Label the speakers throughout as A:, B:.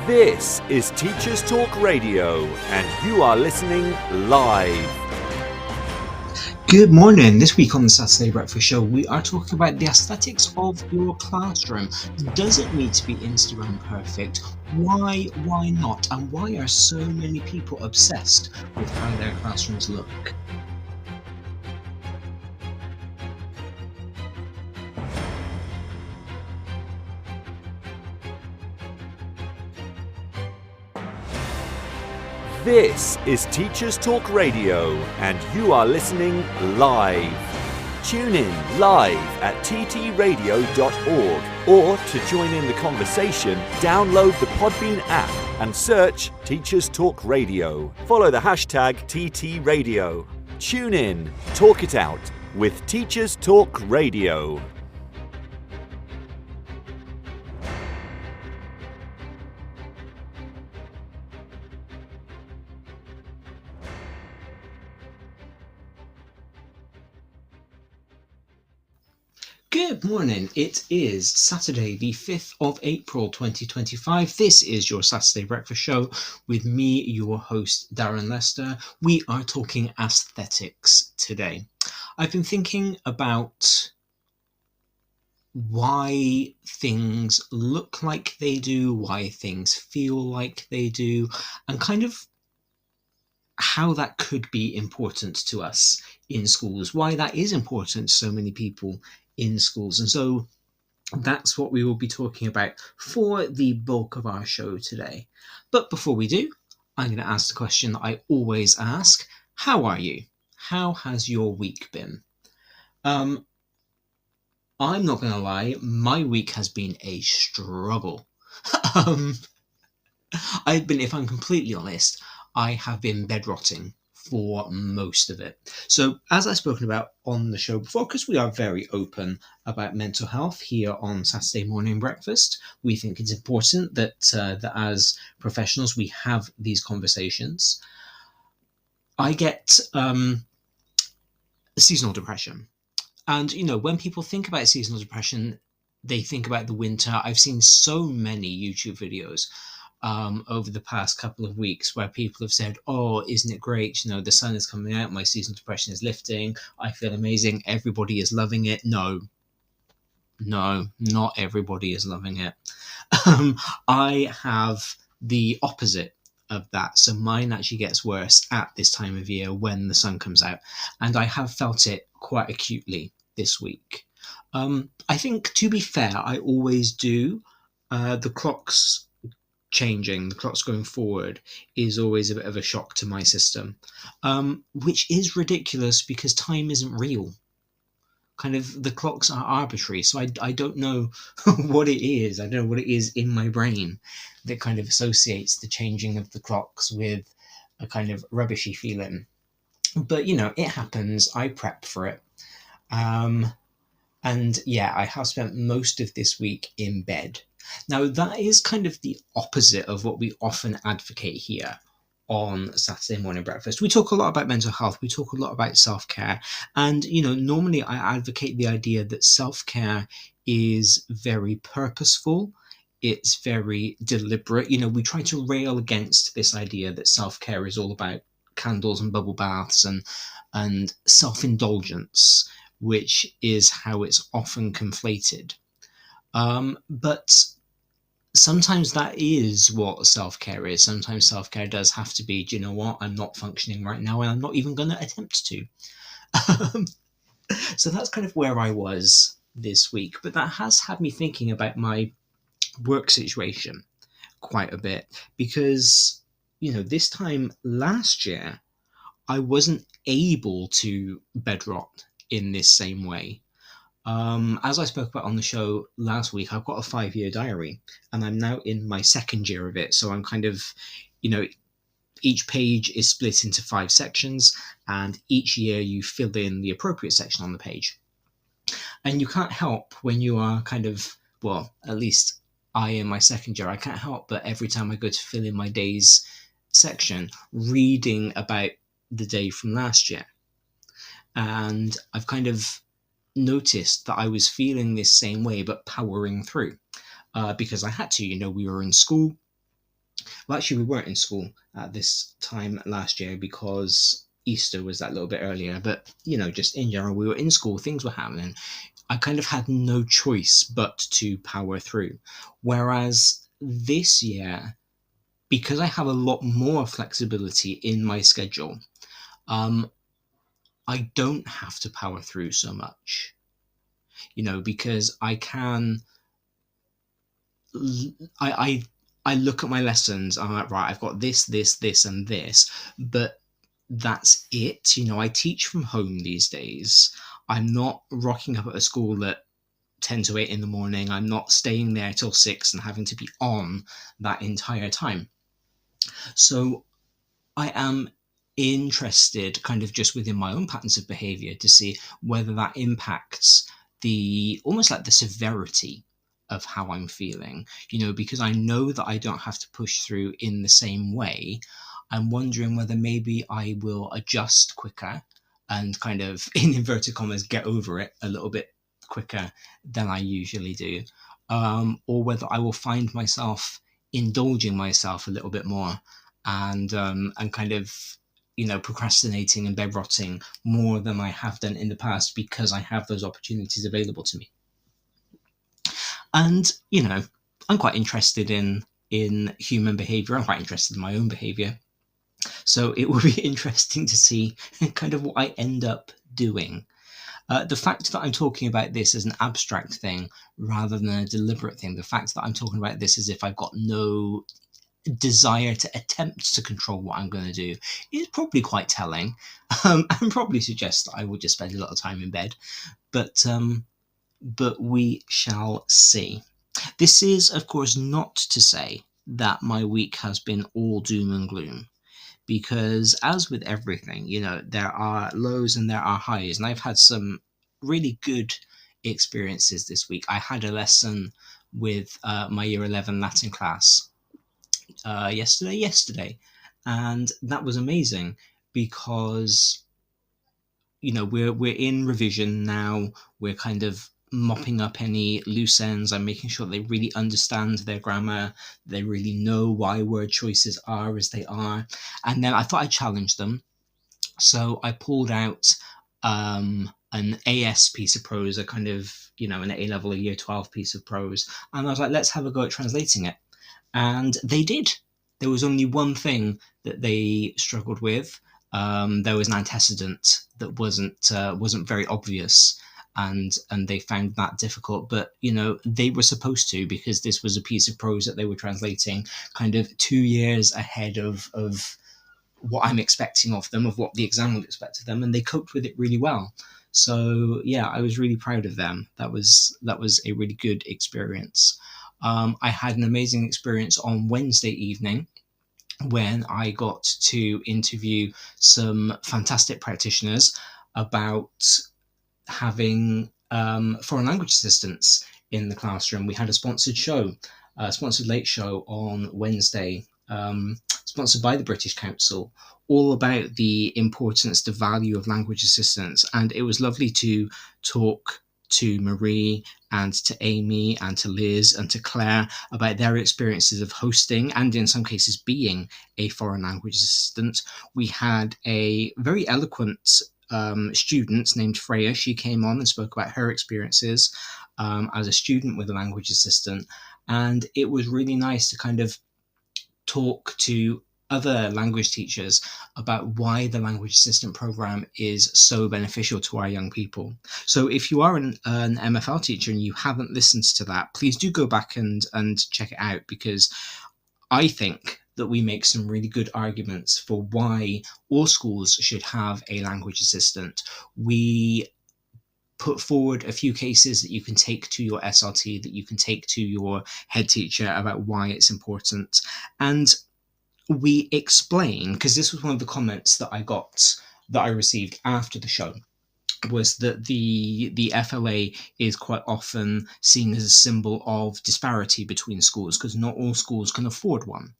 A: This is Teachers Talk Radio, and you are listening live.
B: Good morning. This week on the Saturday Breakfast Show, we are talking about the aesthetics of your classroom. Does it need to be Instagram perfect? Why not? And why are so many people obsessed with how their classrooms look?
A: This is Teachers Talk Radio, and you are listening live. Tune in live at ttradio.org, or to join in the conversation, download the Podbean app and search Teachers Talk Radio. Follow the hashtag TTRadio. Tune in, talk it out with Teachers Talk Radio.
B: Good morning. It is Saturday, the 5th of April, 2025. This is your Saturday Breakfast Show with me, your host, Darren Lester. We are talking aesthetics today. I've been thinking about why things look like they do, why things feel like they do, and kind of how that could be important to us in schools, why that is important to so many people in schools. And so that's what we will be talking about for the bulk of our show today. But before we do, I'm going to ask the question that I always ask. How are you? How has your week been? I'm not going to lie, my week has been a struggle. If I'm completely honest, I have been bedrotting for most of it. So as I've spoken about on the show before, because we are very open about mental health here on Saturday Morning Breakfast, we think it's important that as professionals we have these conversations. I get seasonal depression. And, when people think about seasonal depression, they think about the winter. I've seen so many YouTube videos over the past couple of weeks where people have said, oh, isn't it great? The sun is coming out. My seasonal depression is lifting. I feel amazing. Everybody is loving it. No, not everybody is loving it. I have the opposite of that. So mine actually gets worse at this time of year when the sun comes out. And I have felt it quite acutely this week. I think, to be fair, I always do. The clocks changing, the clocks going forward is always a bit of a shock to my system, which is ridiculous because time isn't real. Kind of the clocks are arbitrary, so I don't know what it is. I don't know what it is in my brain that kind of associates the changing of the clocks with a kind of rubbishy feeling. But it happens. I prep for it. And yeah, I have spent most of this week in bed. Now, that is kind of the opposite of what we often advocate here on Saturday Morning Breakfast. We talk a lot about mental health. We talk a lot about self-care. And, normally I advocate the idea that self-care is very purposeful. It's very deliberate. We try to rail against this idea that self-care is all about candles and bubble baths and self-indulgence, which is how it's often conflated. But sometimes that is what self-care is. Sometimes self-care does have to be, do you know what? I'm not functioning right now and I'm not even going to attempt to. So that's kind of where I was this week. But that has had me thinking about my work situation quite a bit because, this time last year, I wasn't able to bedrot in this same way. As I spoke about on the show last week, I've got a 5-year diary and I'm now in my second year of it. So I'm kind of, each page is split into 5 sections and each year you fill in the appropriate section on the page. And you can't help when you are kind of, well, at least I in my second year, I can't help but every time I go to fill in my days section, reading about the day from last year. And I've kind of noticed that I was feeling this same way, but powering through because I had to. We were in school. Well, actually, we weren't in school at this time last year because Easter was that little bit earlier. But, just in general, we were in school, things were happening. I kind of had no choice but to power through. Whereas this year, because I have a lot more flexibility in my schedule, um, I don't have to power through so much, because I can I I look at my lessons. I'm like, right, I've got this, and this, but that's it. I teach from home these days. I'm not rocking up at a school at 10 to 8 in the morning. I'm not staying there till 6 and having to be on that entire time. So I am interested, kind of just within my own patterns of behavior, to see whether that impacts the almost like the severity of how I'm feeling, because I know that I don't have to push through in the same way. I'm wondering whether maybe I will adjust quicker and kind of, in inverted commas, get over it a little bit quicker than I usually do, or whether I will find myself indulging myself a little bit more and kind of procrastinating and bed rotting more than I have done in the past because I have those opportunities available to me. And I'm quite interested in human behavior. I'm quite interested in my own behavior. So it will be interesting to see kind of what I end up doing. The fact that I'm talking about this as an abstract thing rather than a deliberate thing, the fact that I'm talking about this as if I've got no desire to attempt to control what I'm going to do is probably quite telling, and probably suggests that I will just spend a lot of time in bed. But we shall see. This is, of course, not to say that my week has been all doom and gloom, because as with everything, there are lows and there are highs, and I've had some really good experiences this week. I had a lesson with my year 11 Latin class yesterday, and that was amazing because we're in revision now. We're kind of mopping up any loose ends. I'm making sure they really understand their grammar, they really know why word choices are as they are. And then I thought I'd challenge them, so I pulled out an AS piece of prose, a kind of an A level, a year 12 piece of prose, and I was like, let's have a go at translating it. And they did. There was only one thing that they struggled with. There was an antecedent that wasn't very obvious, and they found that difficult. But they were supposed to, because this was a piece of prose that they were translating, kind of 2 years ahead of what I'm expecting of them, of what the exam would expect of them, and they coped with it really well. So yeah, I was really proud of them. That was a really good experience. I had an amazing experience on Wednesday evening when I got to interview some fantastic practitioners about having foreign language assistants in the classroom. We had a sponsored show, a sponsored late show on Wednesday, sponsored by the British Council, all about the importance, the value of language assistants. And it was lovely to talk to Marie and to Amy and to Liz and to Claire about their experiences of hosting and in some cases being a foreign language assistant. We had a very eloquent student named Freya. She came on and spoke about her experiences as a student with a language assistant. And it was really nice to kind of talk to other language teachers about why the language assistant program is so beneficial to our young people. So if you are an MFL teacher and you haven't listened to that, please do go back and check it out, because I think that we make some really good arguments for why all schools should have a language assistant. We put forward a few cases that you can take to your SLT, that you can take to your head teacher about why it's important. And we explain, because this was one of the comments that I received after the show, was that the FLA is quite often seen as a symbol of disparity between schools, because not all schools can afford one.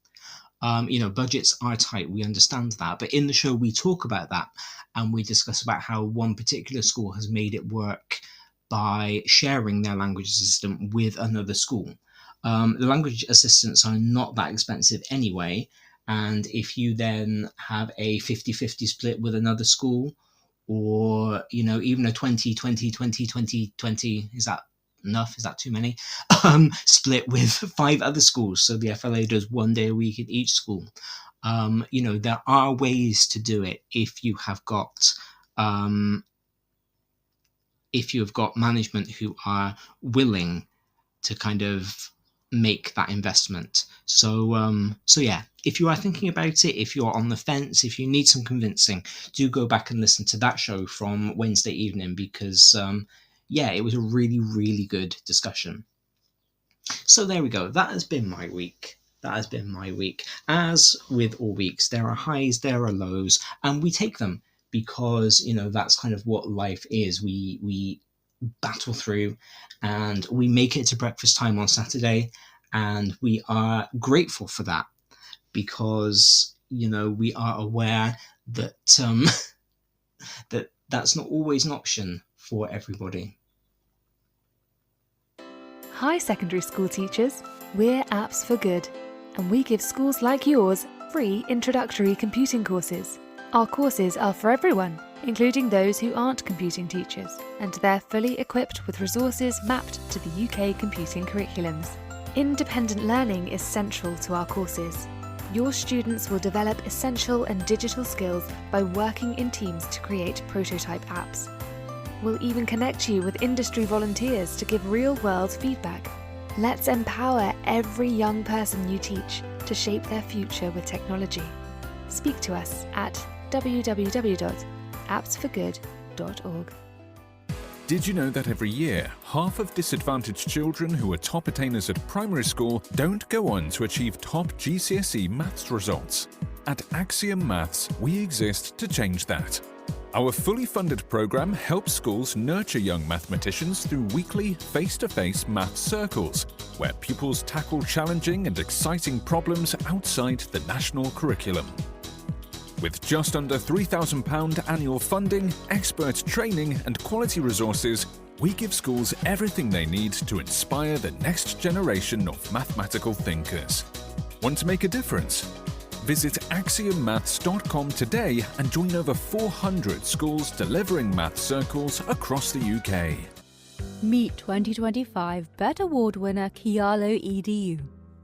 B: Budgets are tight, we understand that, but in the show we talk about that, and we discuss about how one particular school has made it work by sharing their language assistant with another school. The language assistants are not that expensive anyway, and if you then have a 50-50 split with another school, or even a 20-20-20-20-20, is that enough? Is that too many? Split with 5 other schools, so the FLA does 1 day a week at each school. There are ways to do it if you have got management who are willing to kind of make that investment. So yeah, if you are thinking about it, if you're on the fence, if you need some convincing, do go back and listen to that show from Wednesday evening, because it was a really, really good discussion. So there we go. That has been my week. As with all weeks, there are highs, there are lows, and we take them, because that's kind of what life is. We battle through, and we make it to breakfast time on Saturday, and we are grateful for that, because we are aware that that's not always an option for everybody.
C: Hi secondary school teachers, we're Apps for Good, and we give schools like yours free introductory computing courses. Our courses are for everyone, including those who aren't computing teachers, and they're fully equipped with resources mapped to the UK computing curriculums. Independent learning is central to our courses. Your students will develop essential and digital skills by working in teams to create prototype apps. We'll even connect you with industry volunteers to give real-world feedback. Let's empower every young person you teach to shape their future with technology. Speak to us at www.appsforgood.org.
D: Did you know that every year, half of disadvantaged children who are top attainers at primary school don't go on to achieve top GCSE maths results? At Axiom Maths, we exist to change that. Our fully funded programme helps schools nurture young mathematicians through weekly face-to-face maths circles, where pupils tackle challenging and exciting problems outside the national curriculum. With just under £3,000 annual funding, expert training and quality resources, we give schools everything they need to inspire the next generation of mathematical thinkers. Want to make a difference? Visit axiommaths.com today and join over 400 schools delivering maths circles across the UK.
E: Meet 2025 BET Award winner Kialo EDU,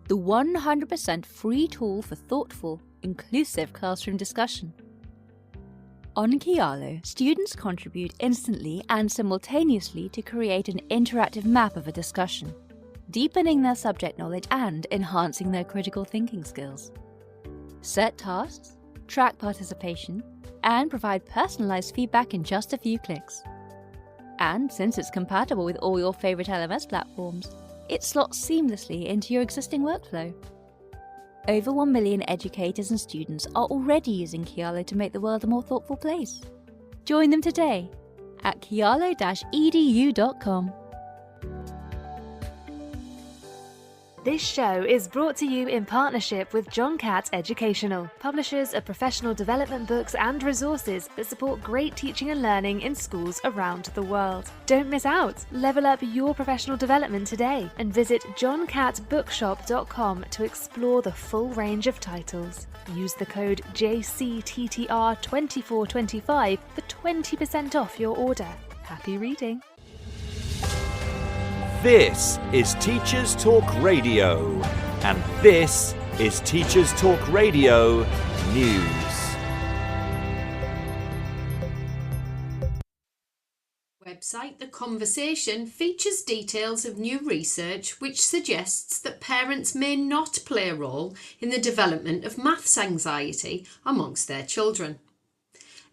E: the 100% free tool for thoughtful, inclusive classroom discussion. On Kialo, students contribute instantly and simultaneously to create an interactive map of a discussion, deepening their subject knowledge and enhancing their critical thinking skills. Set tasks, track participation, and provide personalised feedback in just a few clicks. And since it's compatible with all your favourite LMS platforms, it slots seamlessly into your existing workflow. Over 1 million educators and students are already using Kialo to make the world a more thoughtful place. Join them today at kialo-edu.com.
C: This show is brought to you in partnership with John Catt Educational, publishers of professional development books and resources that support great teaching and learning in schools around the world. Don't miss out! Level up your professional development today and visit johncattbookshop.com to explore the full range of titles. Use the code JCTTR2425 for 20% off your order. Happy reading!
A: This is Teachers Talk Radio, and this is Teachers Talk Radio News.
F: Website The Conversation features details of new research which suggests that parents may not play a role in the development of maths anxiety amongst their children.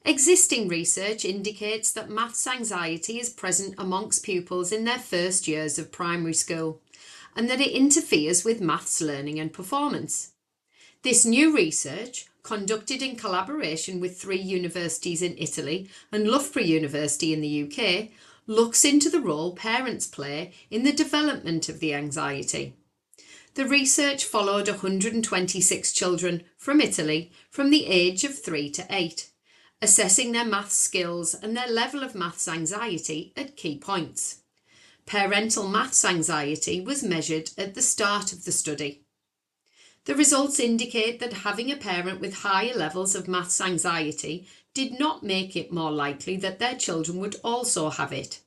F: Existing research indicates that maths anxiety is present amongst pupils in their first years of primary school, and that it interferes with maths learning and performance. This new research, conducted in collaboration with 3 universities in Italy and Loughborough University in the UK, looks into the role parents play in the development of the anxiety. The research followed 126 children from Italy from the age of 3 to 8. Assessing their maths skills and their level of maths anxiety at key points. parental maths anxiety was measured at the start of the study. The results indicate that having a parent with higher levels of maths anxiety did not make it more likely that their children would also have it.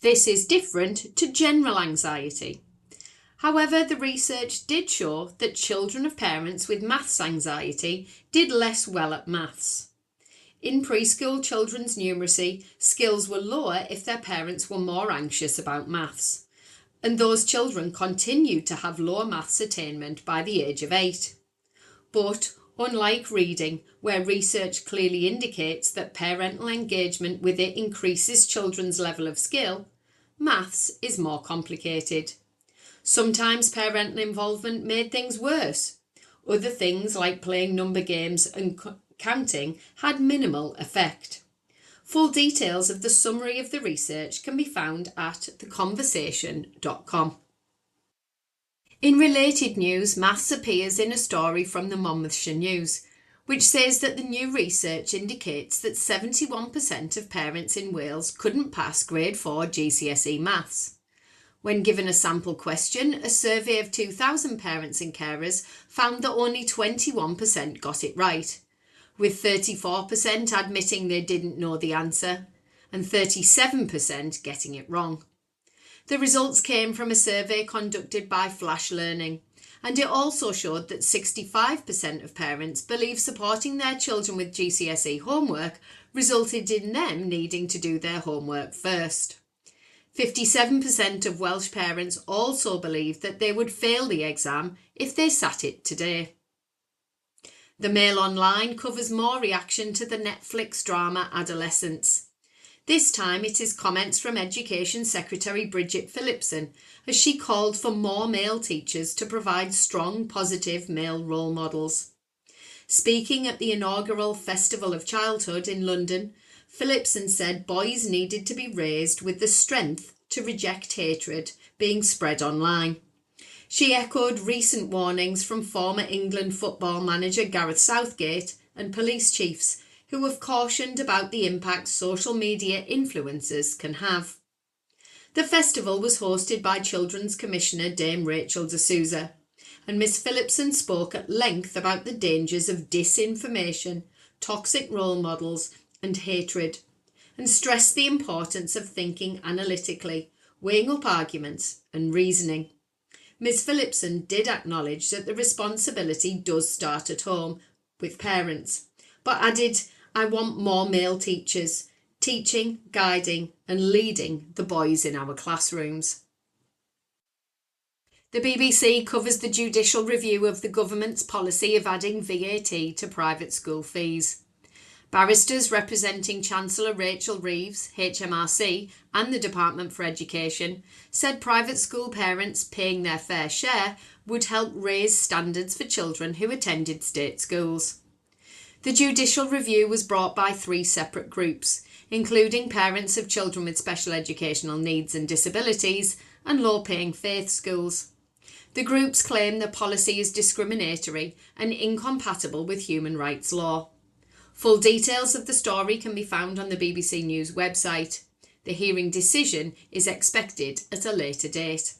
F: This is different to general anxiety. However, the research did show that children of parents with maths anxiety did less well at maths. In preschool children's numeracy, skills were lower if their parents were more anxious about maths, and those children continued to have lower maths attainment by the age of 8. But, unlike reading, where research clearly indicates that parental engagement with it increases children's level of skill, maths is more complicated. Sometimes parental involvement made things worse. Other things like playing number games and counting had minimal effect. Full details of the summary of the research can be found at theconversation.com. In related news, maths appears in a story from the Monmouthshire News, which says that the new research indicates that 71% of parents in Wales couldn't pass Grade 4 GCSE maths. When given a sample question, a survey of 2,000 parents and carers found that only 21% got it right, with 34% admitting they didn't know the answer and 37% getting it wrong. The results came from a survey conducted by Flash Learning, and it also showed that 65% of parents believe supporting their children with GCSE homework resulted in them needing to do their homework first. 57% of Welsh parents also believe that they would fail the exam if they sat it today. The Mail Online covers more reaction to the Netflix drama Adolescence. This time it is comments from Education Secretary Bridget Phillipson, as she called for more male teachers to provide strong, positive male role models. Speaking at the inaugural Festival of Childhood in London, Phillipson said boys needed to be raised with the strength to reject hatred being spread online. She echoed recent warnings from former England football manager Gareth Southgate and police chiefs who have cautioned about the impact social media influencers can have. The festival was hosted by Children's Commissioner Dame Rachel de Souza, and Miss Phillipson spoke at length about the dangers of disinformation, toxic role models and hatred, and stressed the importance of thinking analytically, weighing up arguments and reasoning. Ms Phillipson did acknowledge that the responsibility does start at home with parents, but added, "I want more male teachers, teaching, guiding and leading the boys in our classrooms." The BBC covers the judicial review of the government's policy of adding VAT to private school fees. Barristers representing Chancellor Rachel Reeves, HMRC, and the Department for Education said private school parents paying their fair share would help raise standards for children who attended state schools. The judicial review was brought by 3 separate groups, including parents of children with special educational needs and disabilities and low-paying faith schools. The groups claim the policy is discriminatory and incompatible with human rights law. Full details of the story can be found on the BBC News website. The hearing decision is expected at a later date.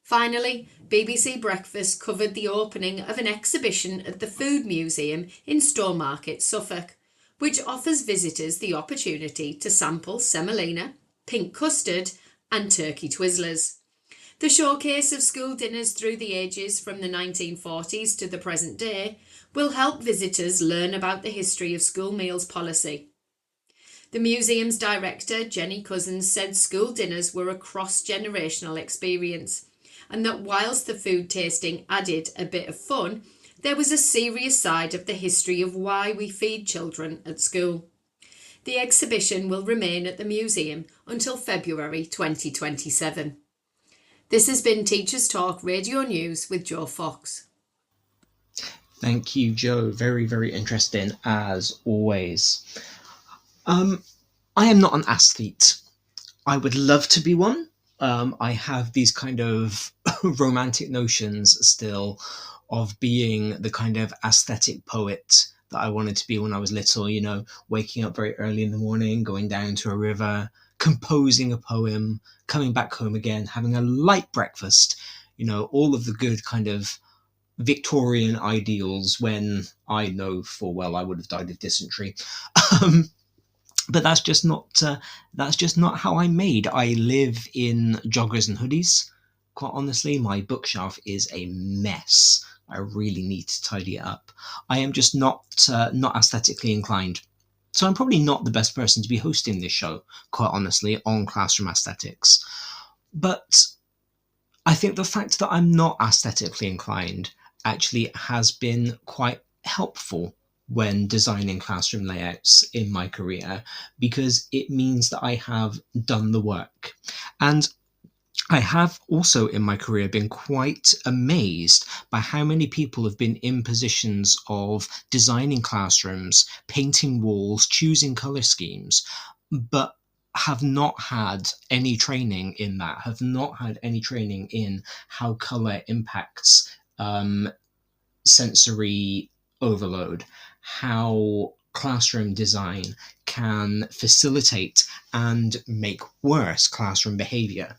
F: Finally, BBC Breakfast covered the opening of an exhibition at the Food Museum in Stowmarket, Suffolk, which offers visitors the opportunity to sample semolina, pink custard and turkey Twizzlers. The showcase of school dinners through the ages from the 1940s to the present day will help visitors learn about the history of school meals policy. The museum's director, Jenny Cousins, said school dinners were a cross-generational experience, and that whilst the food tasting added a bit of fun, there was a serious side of the history of why we feed children at school. The exhibition will remain at the museum until February 2027. This has been Teachers Talk Radio News with Joe Fox.
B: Thank you, Joe. Very, very interesting as always. I am not an athlete. I would love to be one. I have these kind of romantic notions still of being the kind of aesthetic poet that I wanted to be when I was little, you know, waking up very early in the morning, going down to a river, composing a poem, coming back home again, having a light breakfast, all of the good kind of Victorian ideals, when I know full well I would have died of dysentery. But that's just not how I'm made. I live in joggers and hoodies. Quite honestly, my bookshelf is a mess. I really need to tidy it up. I am just not aesthetically inclined. So I'm probably not the best person to be hosting this show, quite honestly, on classroom aesthetics. But I think the fact that I'm not aesthetically inclined actually has been quite helpful when designing classroom layouts in my career, because it means that I have done the work. And I have also in my career been quite amazed by how many people have been in positions of designing classrooms, painting walls, choosing colour schemes, but have not had any training in that, have not had any training in how colour impacts sensory overload, how classroom design can facilitate and make worse classroom behaviour.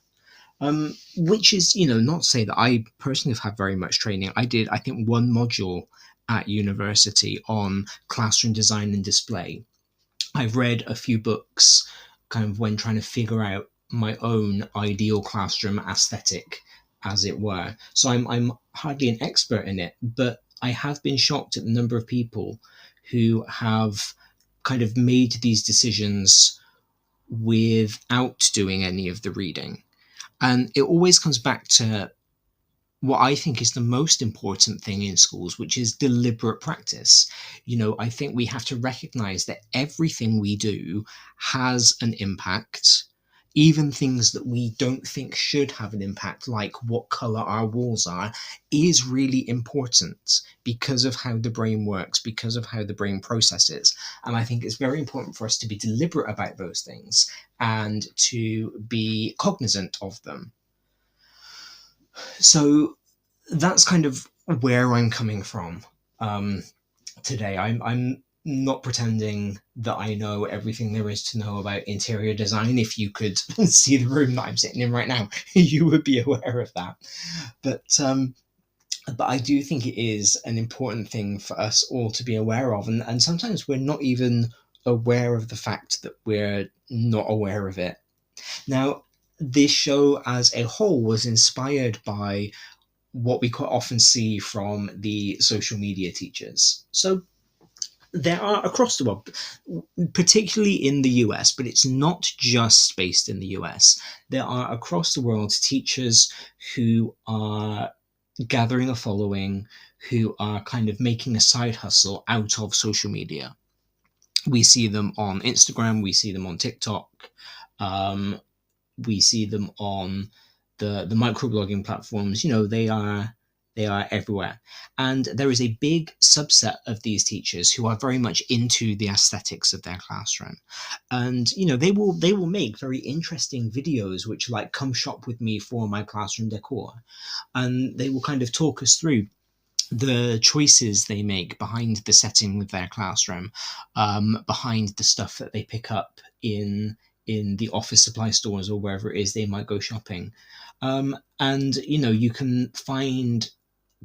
B: Which is, not to say that I personally have had very much training. I did, I think, one module at university on classroom design and display. I've read a few books kind of when trying to figure out my own ideal classroom aesthetic, as it were. So I'm hardly an expert in it, but I have been shocked at the number of people who have kind of made these decisions without doing any of the reading. And it always comes back to what I think is the most important thing in schools, which is deliberate practice. I think we have to recognize that everything we do has an impact, even things that we don't think should have an impact, like what color our walls are, is really important because of how the brain works, because of how the brain processes. And I think it's very important for us to be deliberate about those things and to be cognizant of them. So that's kind of where I'm coming from today. I'm not pretending that I know everything there is to know about interior design. If you could see the room that I'm sitting in right now, you would be aware of that. But I do think it is an important thing for us all to be aware of. And sometimes we're not even aware of the fact that we're not aware of it. Now, this show as a whole was inspired by what we quite often see from the social media teachers. So there are across the world, particularly in the US, but it's not just based in the US. There are across the world teachers who are gathering a following, who are kind of making a side hustle out of social media. We see them on Instagram, we see them on TikTok, we see them on the microblogging platforms. They are everywhere. And there is a big subset of these teachers who are very much into the aesthetics of their classroom. And, they will make very interesting videos, which like, come shop with me for my classroom decor. And they will kind of talk us through the choices they make behind the setting of their classroom, behind the stuff that they pick up in the office supply stores or wherever it is they might go shopping. And, you can find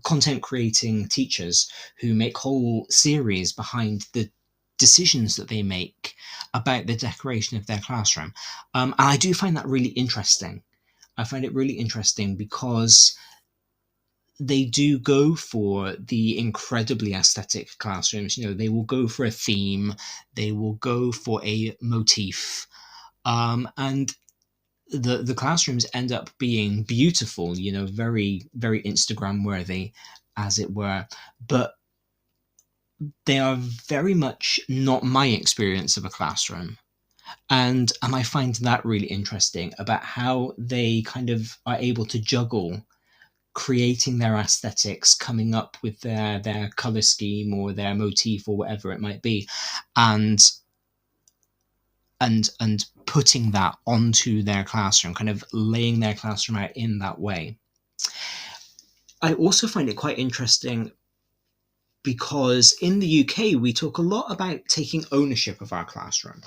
B: content creating teachers who make whole series behind the decisions that they make about the decoration of their classroom. And I do find that really interesting. I find it really interesting because they do go for the incredibly aesthetic classrooms. They will go for a theme, they will go for a motif, and the classrooms end up being beautiful, very, very Instagram worthy, as it were. But they are very much not my experience of a classroom. And I find that really interesting about how they kind of are able to juggle creating their aesthetics, coming up with their color scheme or their motif or whatever it might be, and putting that onto their classroom, kind of laying their classroom out in that way. I also find it quite interesting because in the UK, we talk a lot about taking ownership of our classroom.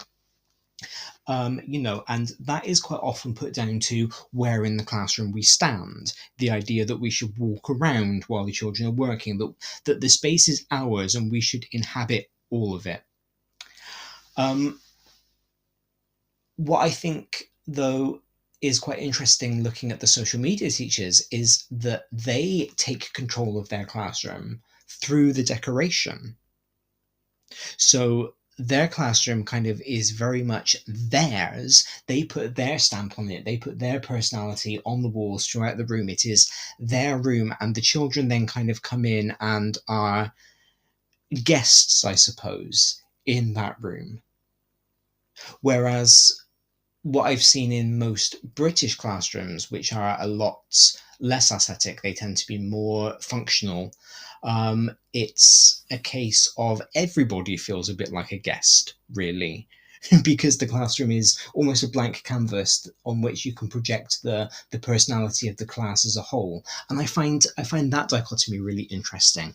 B: And that is quite often put down to where in the classroom we stand. The idea that we should walk around while the children are working, that the space is ours and we should inhabit all of it. What I think, though, is quite interesting looking at the social media teachers is that they take control of their classroom through the decoration. So their classroom kind of is very much theirs. They put their stamp on it. They put their personality on the walls throughout the room. It is their room, and the children then kind of come in and are guests, I suppose, in that room. Whereas what I've seen in most British classrooms, which are a lot less aesthetic, they tend to be more functional. It's a case of everybody feels a bit like a guest, really, because the classroom is almost a blank canvas on which you can project the personality of the class as a whole. And I find that dichotomy really interesting.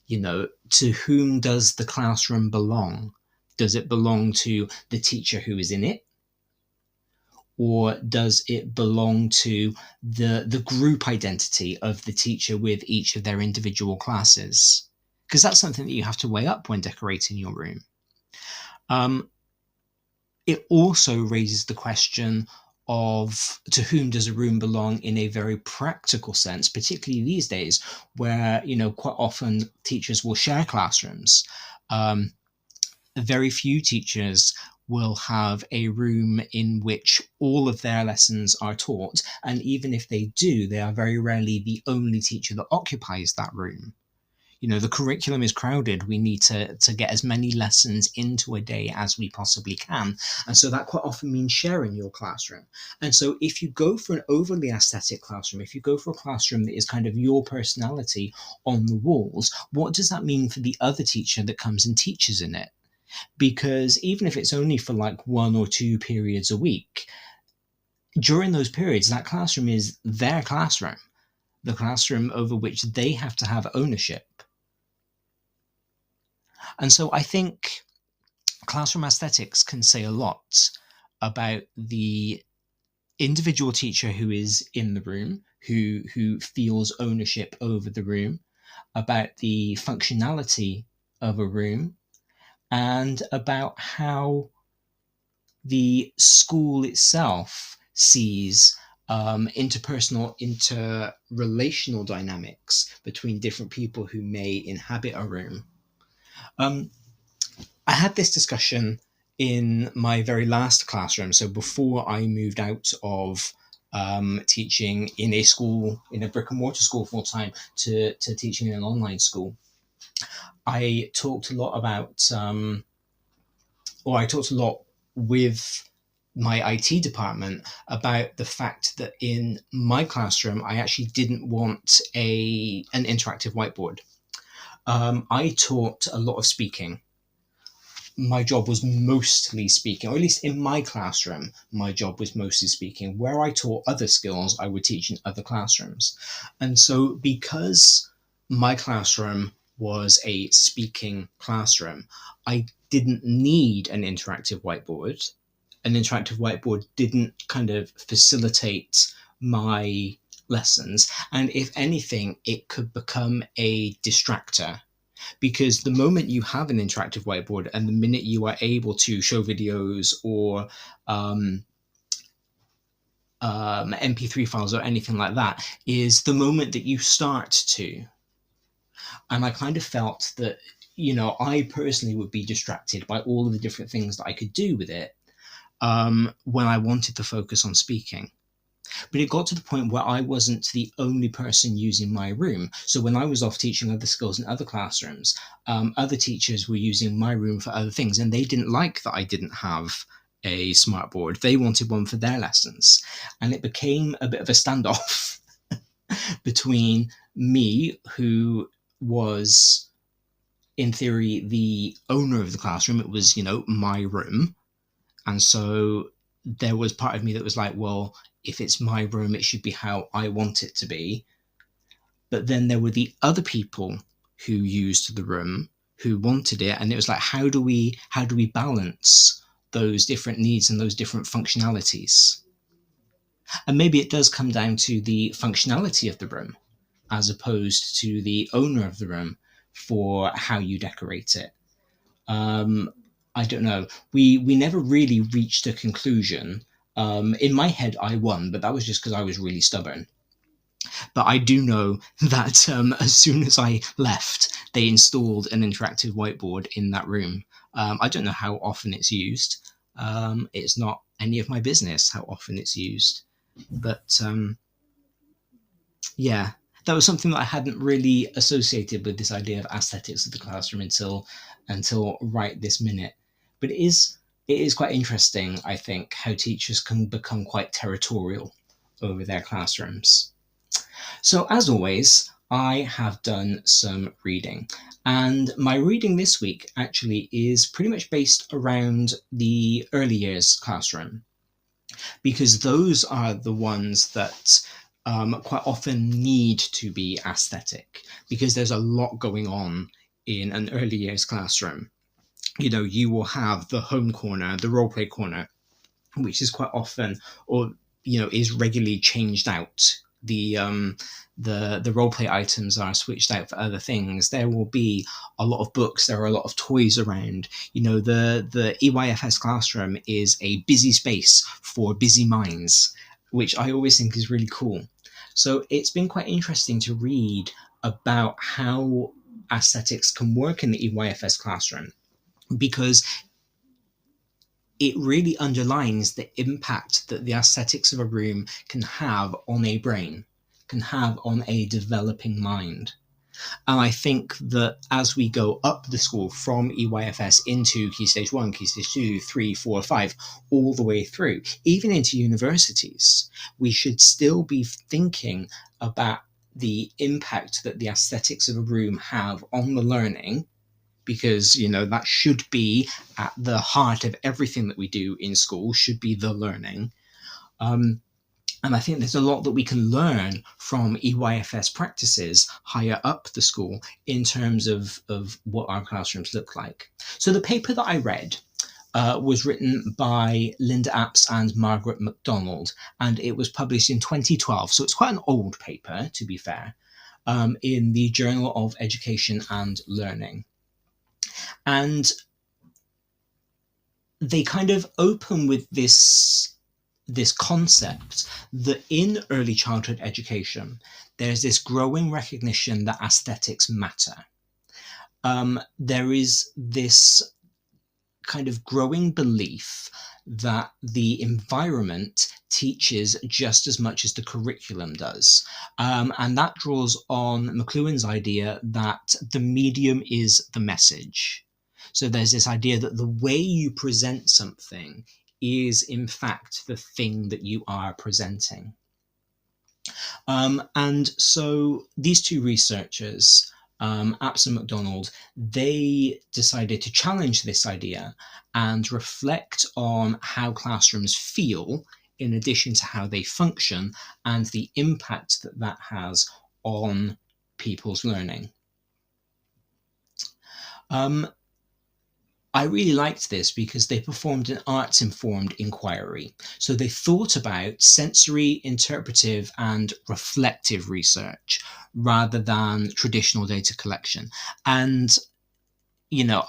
B: To whom does the classroom belong? Does it belong to the teacher who is in it? Or does it belong to the group identity of the teacher with each of their individual classes? Because that's something that you have to weigh up when decorating your room. It also raises the question of to whom does a room belong in a very practical sense, particularly these days where, quite often teachers will share classrooms. Very few teachers will have a room in which all of their lessons are taught. And even if they do, they are very rarely the only teacher that occupies that room. The curriculum is crowded. We need to get as many lessons into a day as we possibly can. And so that quite often means sharing your classroom. And so if you go for an overly aesthetic classroom, if you go for a classroom that is kind of your personality on the walls, what does that mean for the other teacher that comes and teaches in it? Because even if it's only for like 1 or 2 periods a week, during those periods, that classroom is their classroom, the classroom over which they have to have ownership. And so I think classroom aesthetics can say a lot about the individual teacher who is in the room, who feels ownership over the room, about the functionality of a room, and about how the school itself sees interpersonal, interrelational dynamics between different people who may inhabit a room. I had this discussion in my very last classroom. So before I moved out of teaching in a school, in a brick and mortar school full time, to teaching in an online school, I talked a lot about, I talked a lot with my IT department about the fact that in my classroom, I actually didn't want an interactive whiteboard. I taught a lot of speaking. My job was mostly speaking, or at least in my classroom, my job was mostly speaking. Where I taught other skills, I would teach in other classrooms. And so because my classroom was a speaking classroom, I didn't need an interactive whiteboard. An interactive whiteboard didn't kind of facilitate my lessons. And if anything, it could become a distractor. Because the moment you have an interactive whiteboard and the minute you are able to show videos or MP3 files or anything like that is the moment that you start to. And I kind of felt that, I personally would be distracted by all of the different things that I could do with it when I wanted to focus on speaking. But it got to the point where I wasn't the only person using my room. So when I was off teaching other skills in other classrooms, other teachers were using my room for other things, and they didn't like that I didn't have a smartboard. They wanted one for their lessons. And it became a bit of a standoff between me, who was, in theory, the owner of the classroom. It was, my room. And so there was part of me that was like, well, if it's my room, it should be how I want it to be. But then there were the other people who used the room, who wanted it. And it was like, how do we balance those different needs and those different functionalities. And maybe it does come down to the functionality of the room as opposed to the owner of the room for how you decorate it. I don't know. We never really reached a conclusion. In my head, I won, but that was just because I was really stubborn. But I do know that as soon as I left, they installed an interactive whiteboard in that room. I don't know how often it's used. It's not any of my business how often it's used. But yeah, that was something that I hadn't really associated with this idea of aesthetics of the classroom until right this minute. But it is quite interesting, I think, how teachers can become quite territorial over their classrooms. So as always, I have done some reading, and my reading this week actually is pretty much based around the early years classroom, because those are the ones that quite often need to be aesthetic, because there's a lot going on in an early years classroom. You know, you will have the home corner, the role play corner, which is quite often, or is regularly changed out. The role play items are switched out for other things. There will be a lot of books. There are a lot of toys around. The EYFS classroom is a busy space for busy minds, which I always think is really cool. So it's been quite interesting to read about how aesthetics can work in the EYFS classroom, because it really underlines the impact that the aesthetics of a room can have on a brain, can have on a developing mind. And I think that as we go up the school from EYFS into Key Stage 1, Key Stage 2, 3, 4, 5, all the way through, even into universities, we should still be thinking about the impact that the aesthetics of a room have on the learning, because that should be at the heart of everything that we do in school, should be the learning. And I think there's a lot that we can learn from EYFS practices higher up the school in terms of what our classrooms look like. So the paper that I read was written by Linda Apps and Margaret MacDonald, and it was published in 2012. So it's quite an old paper, to be fair, in the Journal of Education and Learning. And they kind of open with this concept that in early childhood education, there's this growing recognition that aesthetics matter. There is this kind of growing belief that the environment teaches just as much as the curriculum does. And that draws on McLuhan's idea that the medium is the message. So there's this idea that the way you present something is in fact the thing that you are presenting. And so these two researchers, Apps and MacDonald, they decided to challenge this idea and reflect on how classrooms feel in addition to how they function and the impact that that has on people's learning. I really liked this because they performed an arts-informed inquiry. So they thought about sensory, interpretive, and reflective research rather than traditional data collection. And,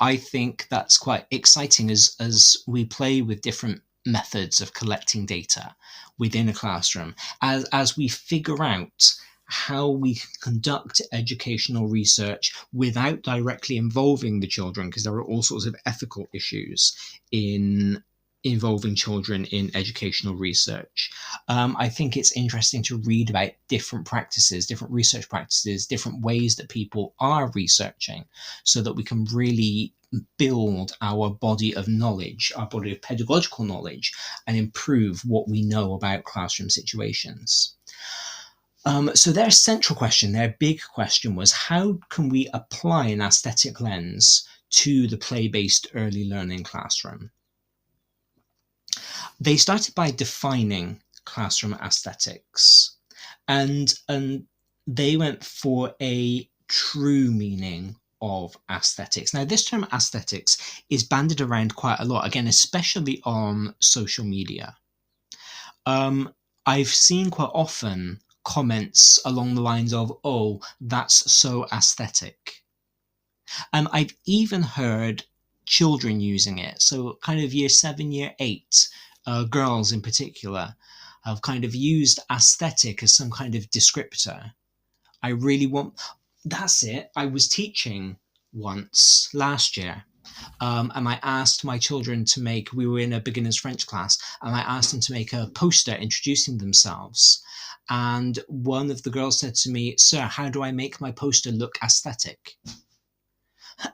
B: I think that's quite exciting as we play with different methods of collecting data within a classroom, as we figure out how we can conduct educational research without directly involving the children, because there are all sorts of ethical issues in involving children in educational research. I think it's interesting to read about different practices, different research practices, different ways that people are researching, so that we can really build our body of knowledge, our body of pedagogical knowledge, and improve what we know about classroom situations. So their central question, their big question was, how can we apply an aesthetic lens to the play-based early learning classroom? They started by defining classroom aesthetics, and they went for a true meaning of aesthetics. Now, this term aesthetics is bandied around quite a lot, again, especially on social media. I've seen quite often comments along the lines of, "Oh, that's so aesthetic." And I've even heard children using it. So kind of year 7, year 8, girls in particular, have kind of used aesthetic as some kind of descriptor. I really want, that's it. I was teaching once last year. And I asked my children to make, we were in a beginner's French class, and I asked them to make a poster introducing themselves. And one of the girls said to me, "Sir, how do I make my poster look aesthetic?"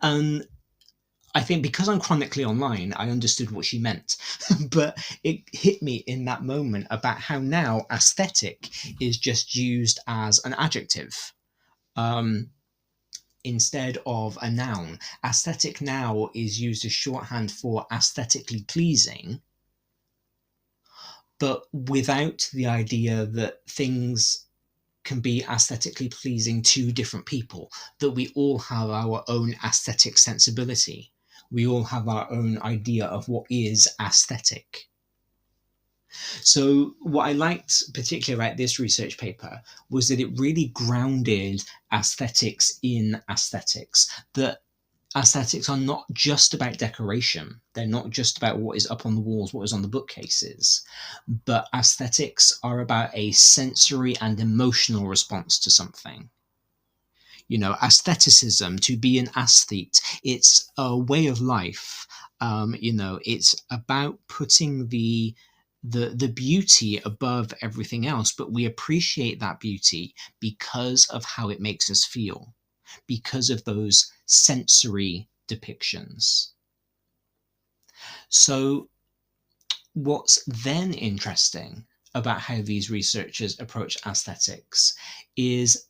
B: And I think because I'm chronically online, I understood what she meant. But it hit me in that moment about how now aesthetic is just used as an adjective. Instead of a noun. Aesthetic now is used as shorthand for aesthetically pleasing, but without the idea that things can be aesthetically pleasing to different people, that we all have our own aesthetic sensibility. We all have our own idea of what is aesthetic. So what I liked particularly about this research paper was that it really grounded aesthetics in aesthetics, that aesthetics are not just about decoration. They're not just about what is up on the walls, what is on the bookcases, but aesthetics are about a sensory and emotional response to something. You know, aestheticism, to be an aesthete, it's a way of life. It's about putting the beauty above everything else, but we appreciate that beauty because of how it makes us feel, because of those sensory depictions. So what's then interesting about how these researchers approach aesthetics is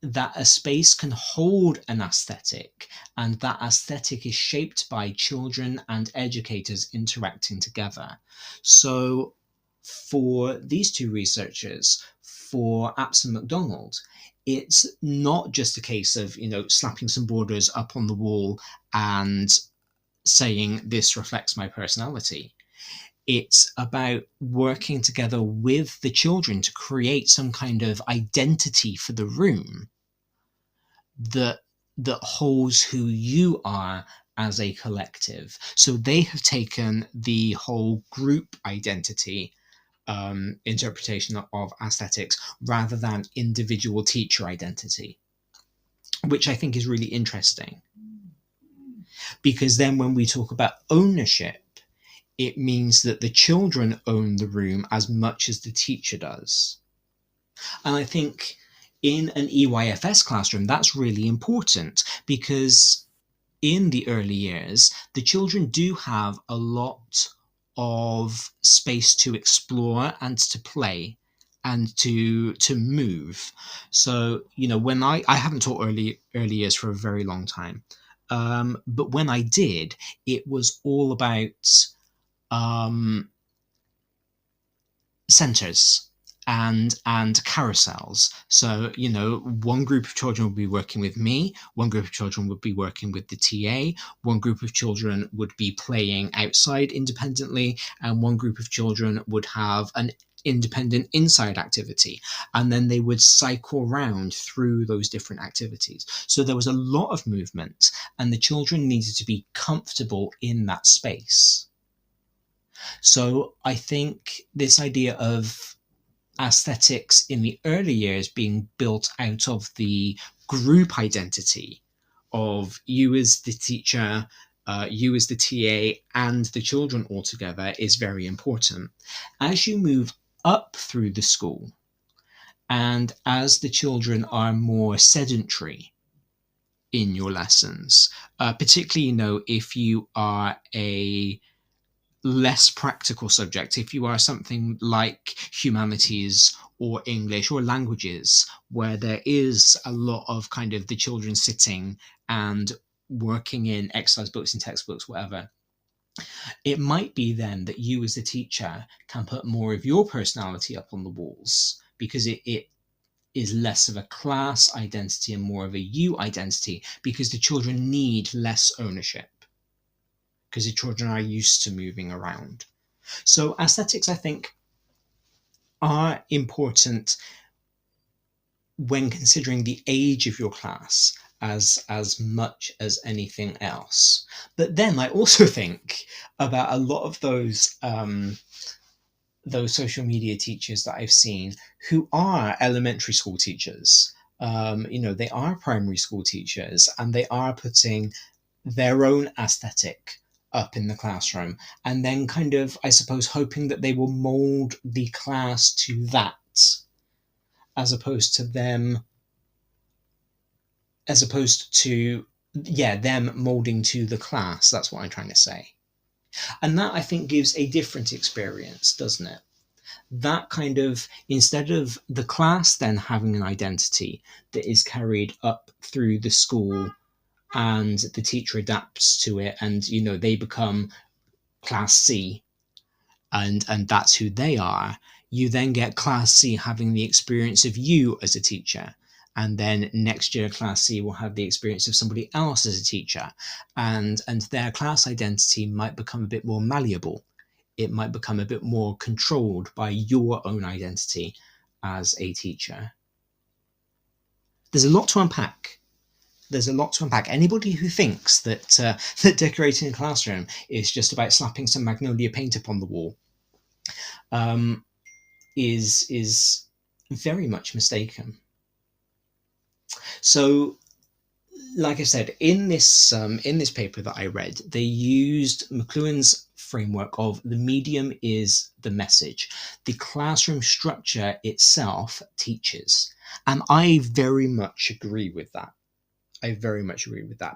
B: that a space can hold an aesthetic, and that aesthetic is shaped by children and educators interacting together. So for these two researchers, for Apps and MacDonald, it's not just a case of, slapping some borders up on the wall and saying this reflects my personality. It's about working together with the children to create some kind of identity for the room that holds who you are as a collective. So they have taken the whole group identity interpretation of aesthetics rather than individual teacher identity, which I think is really interesting. Because then when we talk about ownership, it means that the children own the room as much as the teacher does. And I think in an EYFS classroom, that's really important, because in the early years, the children do have a lot of space to explore and to play and to move. So, when I haven't taught early years for a very long time, but when I did, it was all about centers and carousels. So, one group of children would be working with me, one group of children would be working with the TA, one group of children would be playing outside independently, and one group of children would have an independent inside activity, and then they would cycle round through those different activities. So there was a lot of movement, and the children needed to be comfortable in that space. So I think this idea of aesthetics in the early years being built out of the group identity of you as the teacher, you as the TA, and the children all together is very important. As you move up through the school, and as the children are more sedentary in your lessons, particularly, if you are a less practical subject, if you are something like humanities or English or languages, where there is a lot of kind of the children sitting and working in exercise books and textbooks, whatever, it might be then that you as a teacher can put more of your personality up on the walls, because it is less of a class identity and more of a you identity, because the children need less ownership, because the children are used to moving around. So aesthetics, I think, are important when considering the age of your class as much as anything else. But then I also think about a lot of those social media teachers that I've seen who are elementary school teachers. They are primary school teachers, and they are putting their own aesthetic up in the classroom, and then kind of, I suppose, hoping that they will mold the class to that, as opposed to them molding to the class. That's what I'm trying to say. And that, I think, gives a different experience, doesn't it? That kind of, instead of the class then having an identity that is carried up through the school and the teacher adapts to it, and they become class C, and that's who they are, you then get class C having the experience of you as a teacher. And then next year, class C will have the experience of somebody else as a teacher, and their class identity might become a bit more malleable. It might become a bit more controlled by your own identity as a teacher. There's a lot to unpack. Anybody who thinks that that decorating a classroom is just about slapping some magnolia paint upon the wall is very much mistaken. So, like I said, in this paper that I read, they used McLuhan's framework of the medium is the message. The classroom structure itself teaches. And I very much agree with that.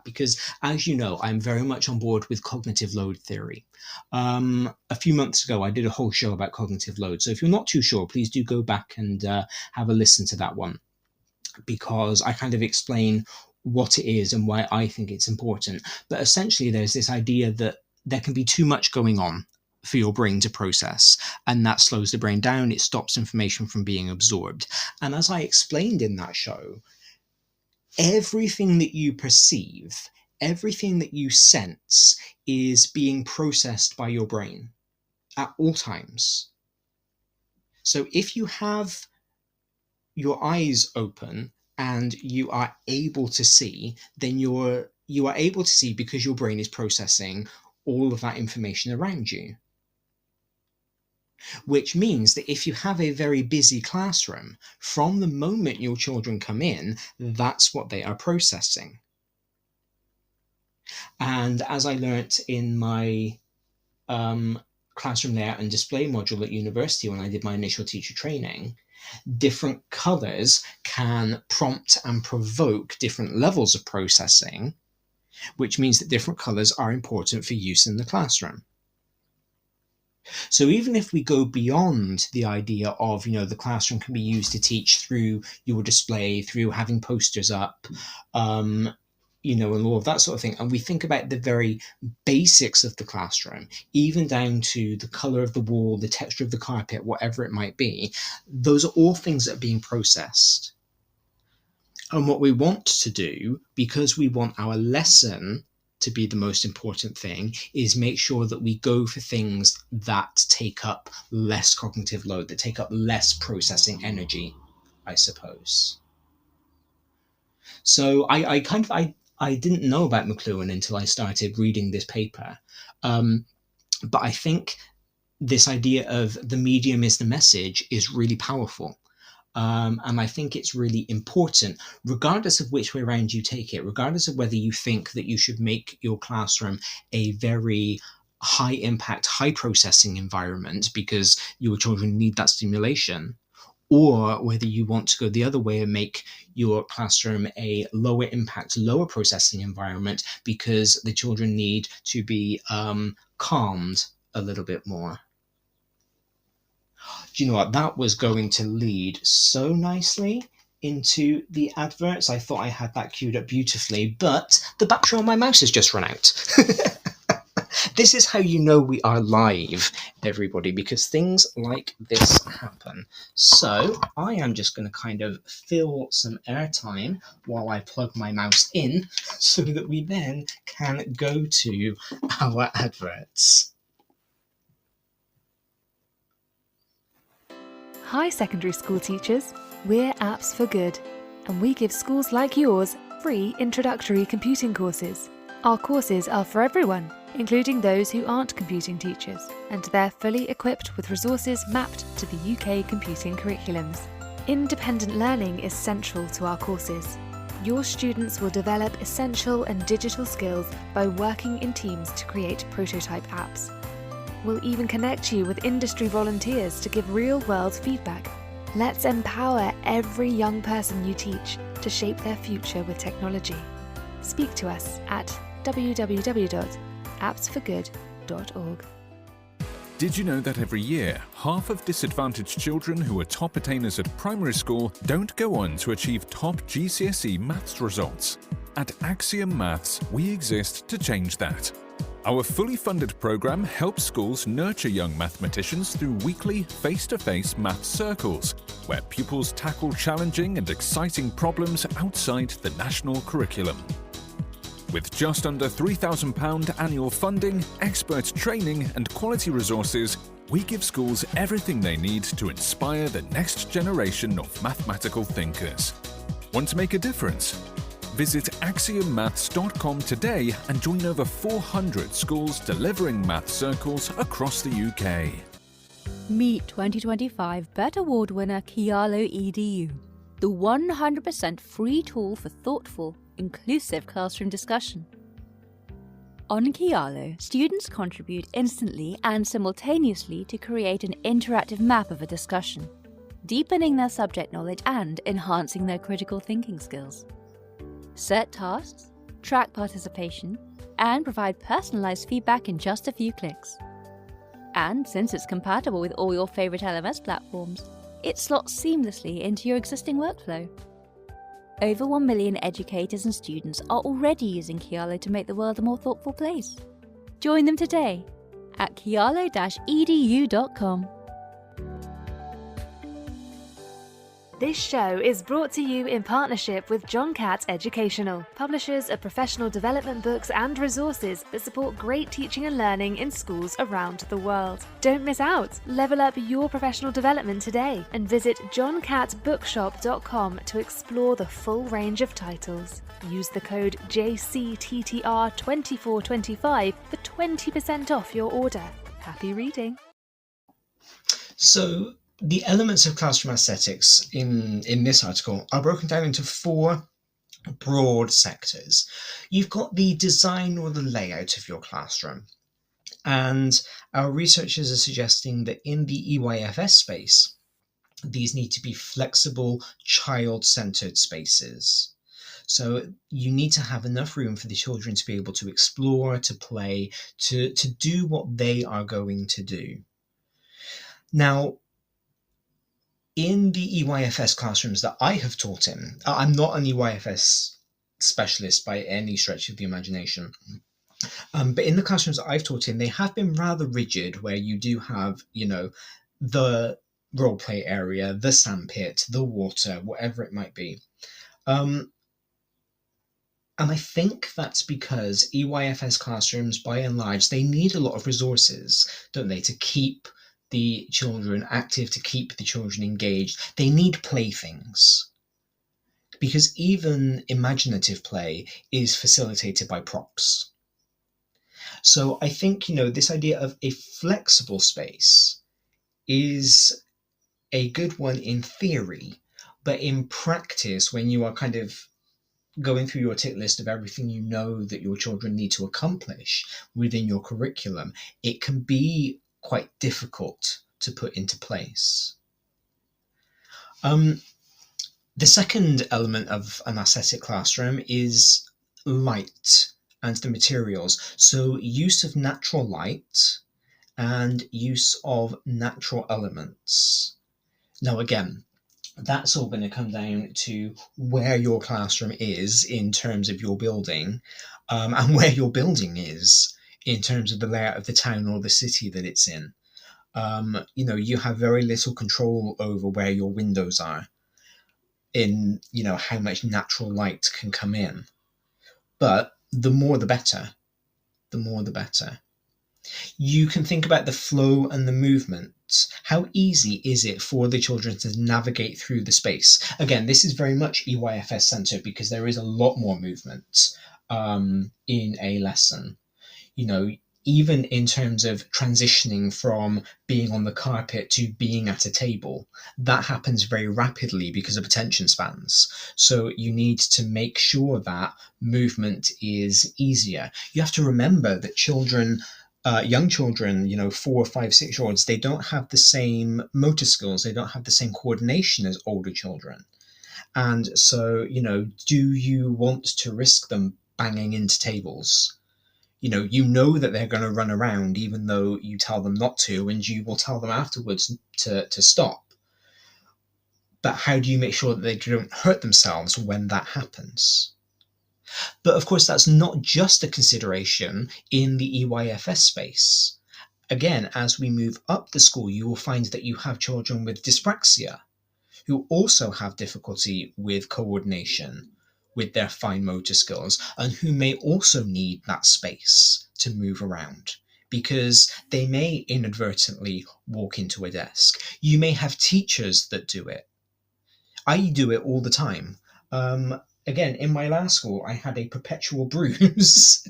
B: Because, as you know, I'm very much on board with cognitive load theory. A few months ago, I did a whole show about cognitive load. So if you're not too sure, please do go back and have a listen to that one, because I kind of explain what it is and why I think it's important. But essentially, there's this idea that there can be too much going on for your brain to process, and that slows the brain down. It stops information from being absorbed. And as I explained in that show, everything that you perceive, everything that you sense is being processed by your brain at all times. So if you have your eyes open and you are able to see, then you are able to see because your brain is processing all of that information around you. Which means that if you have a very busy classroom, from the moment your children come in, that's what they are processing. And as I learnt in my classroom layout and display module at university when I did my initial teacher training, different colours can prompt and provoke different levels of processing, which means that different colours are important for use in the classroom. So even if we go beyond the idea of, the classroom can be used to teach through your display, through having posters up, and all of that sort of thing, and we think about the very basics of the classroom, even down to the colour of the wall, the texture of the carpet, whatever it might be, those are all things that are being processed. And what we want to do, because we want our lesson to be the most important thing, is make sure that we go for things that take up less cognitive load, that take up less processing energy, I suppose. So I didn't know about McLuhan until I started reading this paper. But I think this idea of the medium is the message is really powerful. And I think it's really important, regardless of which way around you take it, regardless of whether you think that you should make your classroom a very high impact, high processing environment because your children need that stimulation, or whether you want to go the other way and make your classroom a lower impact, lower processing environment because the children need to be calmed a little bit more. Do you know what? That was going to lead so nicely into the adverts. I thought I had that queued up beautifully, but the battery on my mouse has just run out. This is how you know we are live, everybody, because things like this happen. So I am just going to kind of fill some airtime while I plug my mouse in so that we then can go to our adverts.
C: Hi secondary school teachers, we're Apps for Good, and we give schools like yours free introductory computing courses. Our courses are for everyone, including those who aren't computing teachers, and they're fully equipped with resources mapped to the UK computing curriculums. Independent learning is central to our courses. Your students will develop essential and digital skills by working in teams to create prototype apps. We'll even connect you with industry volunteers to give real-world feedback. Let's empower every young person you teach to shape their future with technology. Speak to us at www.appsforgood.org.
D: Did you know that every year, half of disadvantaged children who are top attainers at primary school don't go on to achieve top GCSE maths results? At Axiom Maths, we exist to change that. Our fully funded programme helps schools nurture young mathematicians through weekly face-to-face maths circles, where pupils tackle challenging and exciting problems outside the national curriculum. With just under £3,000 annual funding, expert training and quality resources, we give schools everything they need to inspire the next generation of mathematical thinkers. Want to make a difference? Visit axiommaths.com today and join over 400 schools delivering math circles across the UK.
E: Meet 2025 BET Award winner Kialo EDU, the 100% free tool for thoughtful, inclusive classroom discussion. On Kialo, students contribute instantly and simultaneously to create an interactive map of a discussion, deepening their subject knowledge and enhancing their critical thinking skills. Set tasks, track participation, and provide personalised feedback in just a few clicks. And since it's compatible with all your favourite LMS platforms, it slots seamlessly into your existing workflow. Over 1 million educators and students are already using Kialo to make the world a more thoughtful place. Join them today at kialo-edu.com.
C: This show is brought to you in partnership with John Catt Educational, publishers of professional development books and resources that support great teaching and learning in schools around the world. Don't miss out! Level up your professional development today and visit johncattbookshop.com to explore the full range of titles. Use the code JCTTR2425 for 20% off your order. Happy reading!
B: So, the elements of classroom aesthetics in this article are broken down into 4 broad sectors. You've got the design or the layout of your classroom. And our researchers are suggesting that in the EYFS space, these need to be flexible, child-centered spaces. So you need to have enough room for the children to be able to explore, to play, to do what they are going to do. Now, in the EYFS classrooms that I have taught in, I'm not an EYFS specialist by any stretch of the imagination, but in the classrooms that I've taught in, they have been rather rigid, where you do have, the role play area, the sandpit, the water, whatever it might be. And I think that's because EYFS classrooms, by and large, they need a lot of resources, don't they, to keep the children active, to keep the children engaged. They need playthings, because even imaginative play is facilitated by props. So I think, this idea of a flexible space is a good one in theory, but in practice, when you are kind of going through your tick list of everything you know that your children need to accomplish within your curriculum, it can be quite difficult to put into place. The second element of an aesthetic classroom is light and the materials. So use of natural light and use of natural elements. Now again, that's all going to come down to where your classroom is in terms of your building, and where your building is in terms of the layout of the town or the city that it's in. You have very little control over where your windows are, in how much natural light can come in. But the more the better. The more the better. You can think about the flow and the movement. How easy is it for the children to navigate through the space? Again, this is very much EYFS centered because there is a lot more movement in a lesson. Even in terms of transitioning from being on the carpet to being at a table, that happens very rapidly because of attention spans. So you need to make sure that movement is easier. You have to remember that young children, 4, 5, 6-year-olds, they don't have the same motor skills. They don't have the same coordination as older children. And so, do you want to risk them banging into tables? You know that they're going to run around even though you tell them not to, and you will tell them afterwards to stop. But how do you make sure that they don't hurt themselves when that happens? But of course, that's not just a consideration in the EYFS space. Again, as we move up the school, you will find that you have children with dyspraxia who also have difficulty with coordination, with their fine motor skills, and who may also need that space to move around because they may inadvertently walk into a desk. You may have teachers that do it. I do it all the time. Again, in my last school, I had a perpetual bruise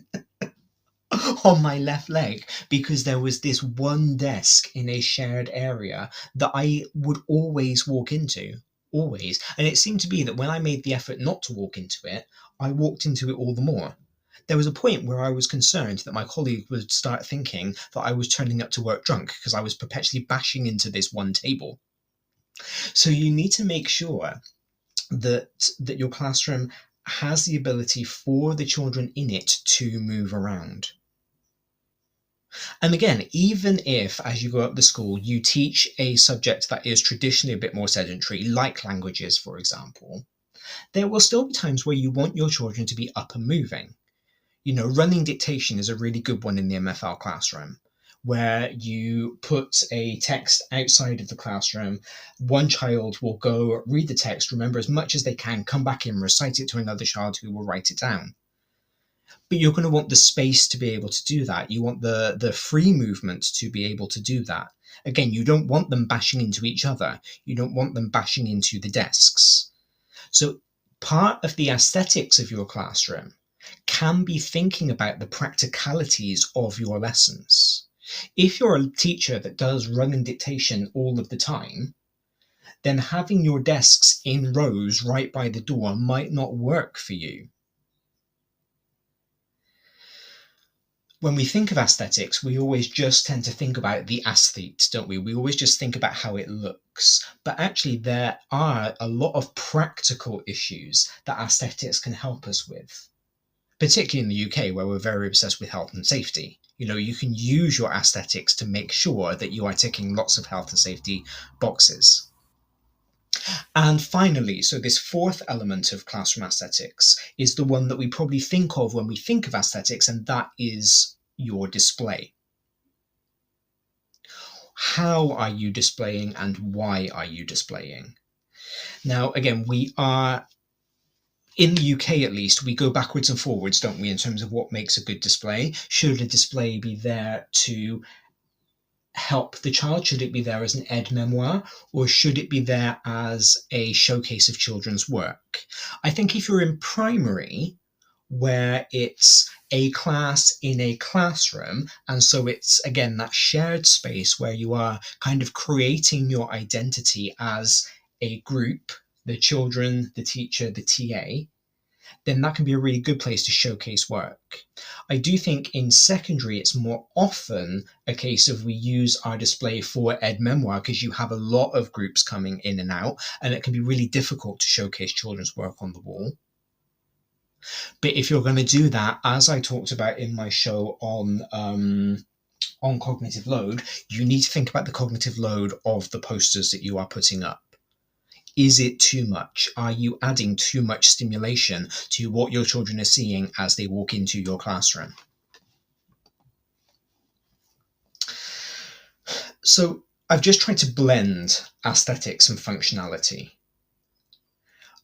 B: on my left leg because there was this one desk in a shared area that I would always walk into. Always. And it seemed to be that when I made the effort not to walk into it, I walked into it all the more. There was a point where I was concerned that my colleague would start thinking that I was turning up to work drunk because I was perpetually bashing into this one table. So you need to make sure that your classroom has the ability for the children in it to move around. And again, even if, as you go up the school, you teach a subject that is traditionally a bit more sedentary, like languages, for example, there will still be times where you want your children to be up and moving. Running dictation is a really good one in the MFL classroom, where you put a text outside of the classroom. One child will go read the text, remember as much as they can, come back in, recite it to another child who will write it down. But you're going to want the space to be able to do that. You want the free movement to be able to do that. Again, you don't want them bashing into each other. You don't want them bashing into the desks. So part of the aesthetics of your classroom can be thinking about the practicalities of your lessons. If you're a teacher that does running dictation all of the time, then having your desks in rows right by the door might not work for you. When we think of aesthetics, we always just tend to think about the aesthete, don't we? We always just think about how it looks. But actually, there are a lot of practical issues that aesthetics can help us with, particularly in the UK, where we're very obsessed with health and safety. You can use your aesthetics to make sure that you are ticking lots of health and safety boxes. And finally, so this fourth element of classroom aesthetics is the one that we probably think of when we think of aesthetics, and that is your display. How are you displaying and why are you displaying? Now, again, we are, in the UK at least, we go backwards and forwards, don't we, in terms of what makes a good display? Should a display be there to help the child? Should it be there as an aide-memoire, or should it be there as a showcase of children's work? I think if you're in primary, where it's a class in a classroom, and so it's, again, that shared space where you are kind of creating your identity as a group, the children, the teacher, the TA, then that can be a really good place to showcase work. I do think in secondary, it's more often a case of we use our display for aide-memoire because you have a lot of groups coming in and out, and it can be really difficult to showcase children's work on the wall. But if you're going to do that, as I talked about in my show on cognitive load, you need to think about the cognitive load of the posters that you are putting up. Is it too much? Are you adding too much stimulation to what your children are seeing as they walk into your classroom? So I've just tried to blend aesthetics and functionality.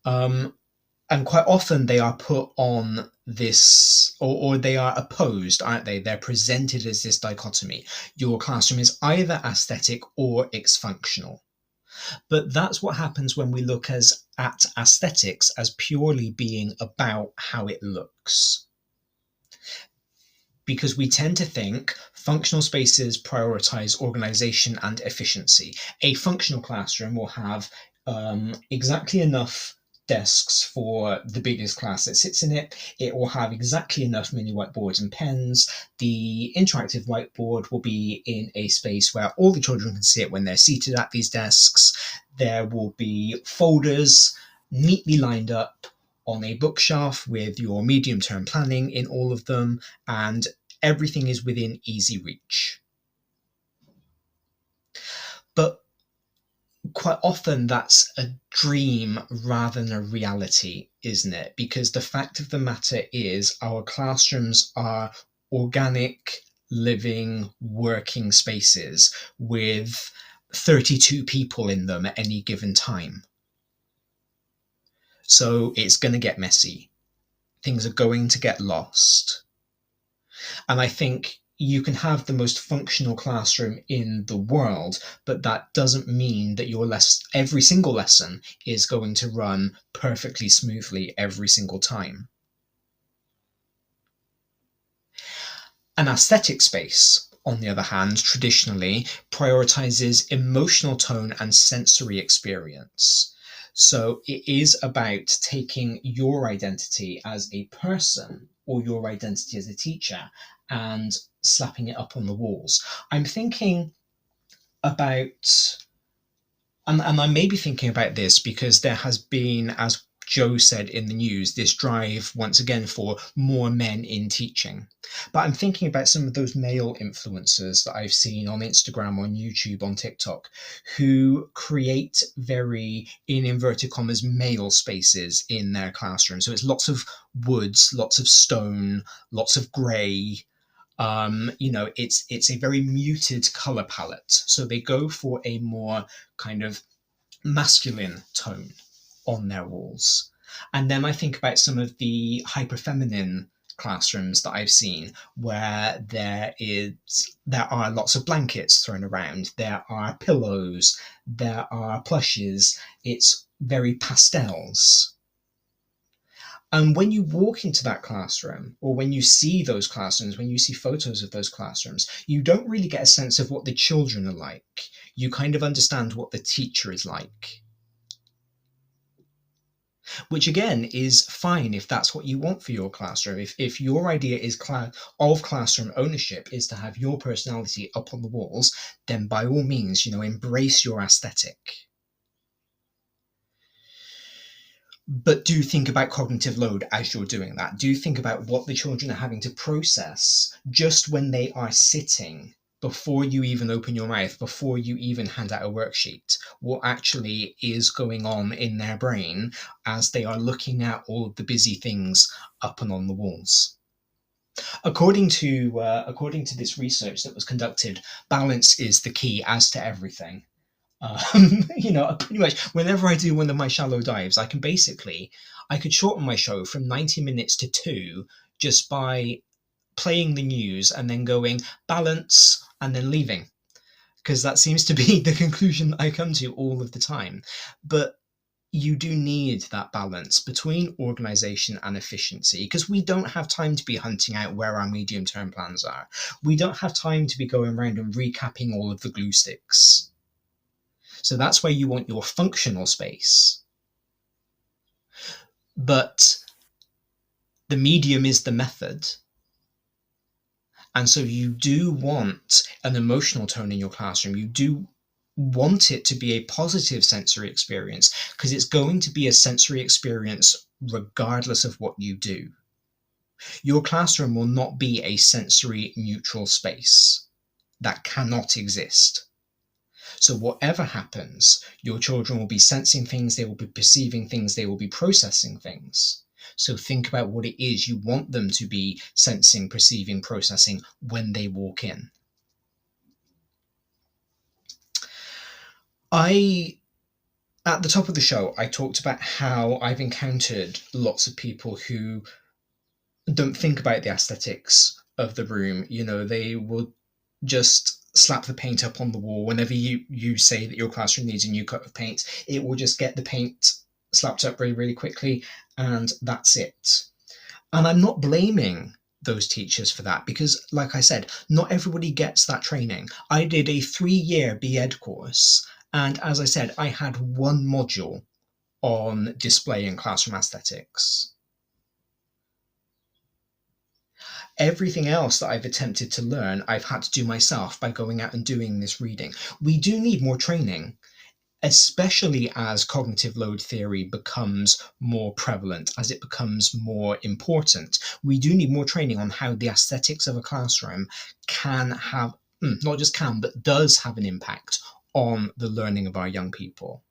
B: And quite often they are put on this, or they are opposed, aren't they? They're presented as this dichotomy. Your classroom is either aesthetic or it's functional. But that's what happens when we look at aesthetics as purely being about how it looks. Because we tend to think functional spaces prioritize organization and efficiency. A functional classroom will have exactly enough desks for the biggest class that sits in it. It will have exactly enough mini whiteboards and pens. The interactive whiteboard will be in a space where all the children can see it when they're seated at these desks. There will be folders neatly lined up on a bookshelf with your medium-term planning in all of them, and everything is within easy reach. But quite often that's a dream rather than a reality, isn't it? Because the fact of the matter is our classrooms are organic, living, working spaces with 32 people in them at any given time. So it's going to get messy. Things are going to get lost. And I think you can have the most functional classroom in the world, but that doesn't mean that every single lesson is going to run perfectly smoothly every single time. An aesthetic space, on the other hand, traditionally prioritizes emotional tone and sensory experience. So it is about taking your identity as a person or your identity as a teacher and slapping it up on the walls. I'm thinking about, and I may be thinking about this because there has been, as Joe said in the news, this drive once again for more men in teaching. But I'm thinking about some of those male influencers that I've seen on Instagram, on YouTube, on TikTok, who create very, in inverted commas, male spaces in their classroom. So it's lots of woods, lots of stone, lots of grey. It's a very muted color palette. So they go for a more kind of masculine tone on their walls. And then I think about some of the hyper feminine classrooms that I've seen where there are lots of blankets thrown around, there are pillows, there are plushes, it's very pastels. And when you walk into that classroom, or when you see those classrooms, when you see photos of those classrooms, you don't really get a sense of what the children are like. You kind of understand what the teacher is like. Which again is fine if that's what you want for your classroom. If your idea is of classroom ownership is to have your personality up on the walls, then by all means, embrace your aesthetic. But do think about cognitive load as you're doing that. Do think about what the children are having to process just when they are sitting, before you even open your mouth, before you even hand out a worksheet, what actually is going on in their brain as they are looking at all of the busy things up and on the walls. According to this research that was conducted, balance is the key as to everything. Pretty much whenever I do one of my shallow dives, I could shorten my show from 90 minutes to 2 just by playing the news and then going balance and then leaving, because that seems to be the conclusion I come to all of the time. But you do need that balance between organization and efficiency, because we don't have time to be hunting out where our medium-term plans are. We don't have time to be going around and recapping all of the glue sticks. So that's where you want your functional space. But the medium is the method. And so you do want an emotional tone in your classroom. You do want it to be a positive sensory experience, because it's going to be a sensory experience regardless of what you do. Your classroom will not be a sensory neutral space. That cannot exist. So whatever happens, your children will be sensing things, they will be perceiving things, they will be processing things. So think about what it is you want them to be sensing, perceiving, processing when they walk in. At the top of the show, I talked about how I've encountered lots of people who don't think about the aesthetics of the room. They will just slap the paint up on the wall. Whenever you say that your classroom needs a new coat of paint, it will just get the paint slapped up really, really quickly, and that's it. And I'm not blaming those teachers for that, because like I said, not everybody gets that training. I did a 3-year BEd course, and as I said, I had one module on display and classroom aesthetics. Everything else that I've attempted to learn, I've had to do myself by going out and doing this reading. We do need more training, especially as cognitive load theory becomes more prevalent, as it becomes more important. We do need more training on how the aesthetics of a classroom can have, not just can, but does have an impact on the learning of our young people.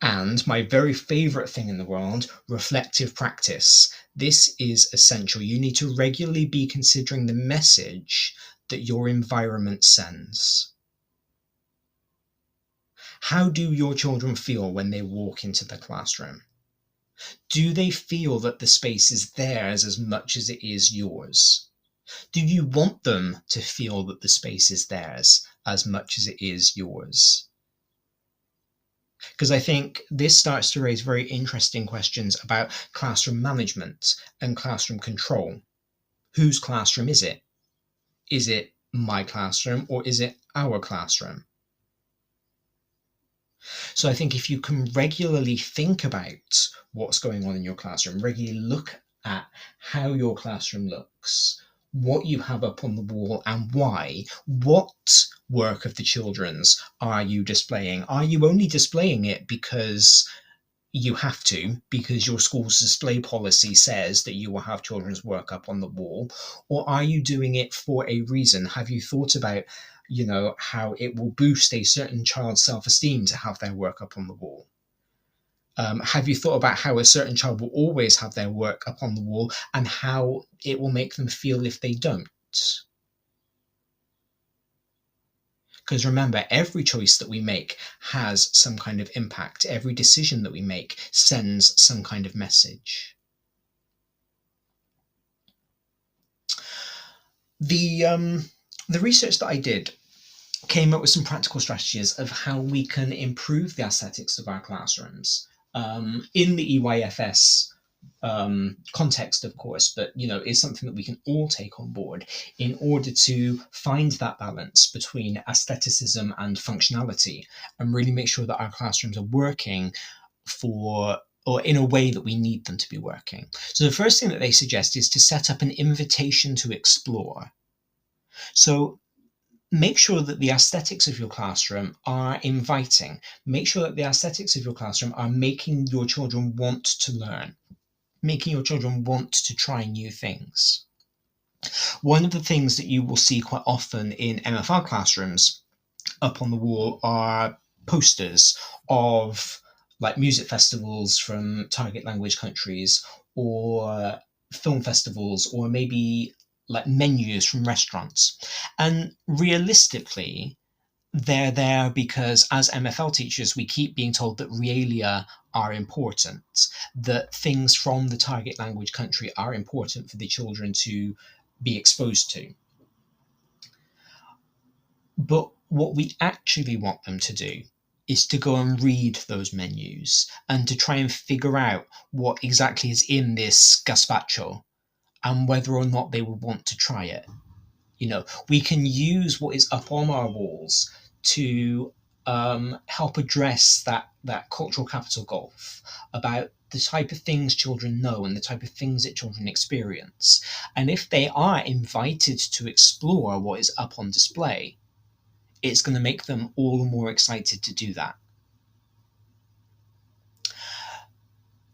B: And my very favourite thing in the world, reflective practice. This is essential. You need to regularly be considering the message that your environment sends. How do your children feel when they walk into the classroom? Do they feel that the space is theirs as much as it is yours? Do you want them to feel that the space is theirs as much as it is yours? Because I think this starts to raise very interesting questions about classroom management and classroom control. Whose classroom is it? Is it my classroom, or is it our classroom? So I think if you can regularly think about what's going on in your classroom, regularly look at how your classroom looks, what you have up on the wall and why, what work of the children's are you displaying? Are you only displaying it because you have to, because your school's display policy says that you will have children's work up on the wall? Or are you doing it for a reason? Have you thought about how it will boost a certain child's self-esteem to have their work up on the wall? Have you thought about how a certain child will always have their work up on the wall and how it will make them feel if they don't? Because remember, every choice that we make has some kind of impact. Every decision that we make sends some kind of message. The research that I did came up with some practical strategies of how we can improve the aesthetics of our classrooms in the EYFS context, of course, but is something that we can all take on board in order to find that balance between aestheticism and functionality, and really make sure that our classrooms are working or in a way that we need them to be working. So the first thing that they suggest is to set up an invitation to explore. So make sure that the aesthetics of your classroom are inviting. Make sure that the aesthetics of your classroom are making your children want to learn, making your children want to try new things. One of the things that you will see quite often in MFL classrooms up on the wall are posters of like music festivals from target language countries, or film festivals, or maybe like menus from restaurants. And realistically, they're there because as MFL teachers, we keep being told that realia are important, that things from the target language country are important for the children to be exposed to. But what we actually want them to do is to go and read those menus and to try and figure out what exactly is in this gazpacho and whether or not they would want to try it. We can use what is up on our walls to help address that cultural capital gulf about the type of things children know and the type of things that children experience. And if they are invited to explore what is up on display, it's going to make them all the more excited to do that.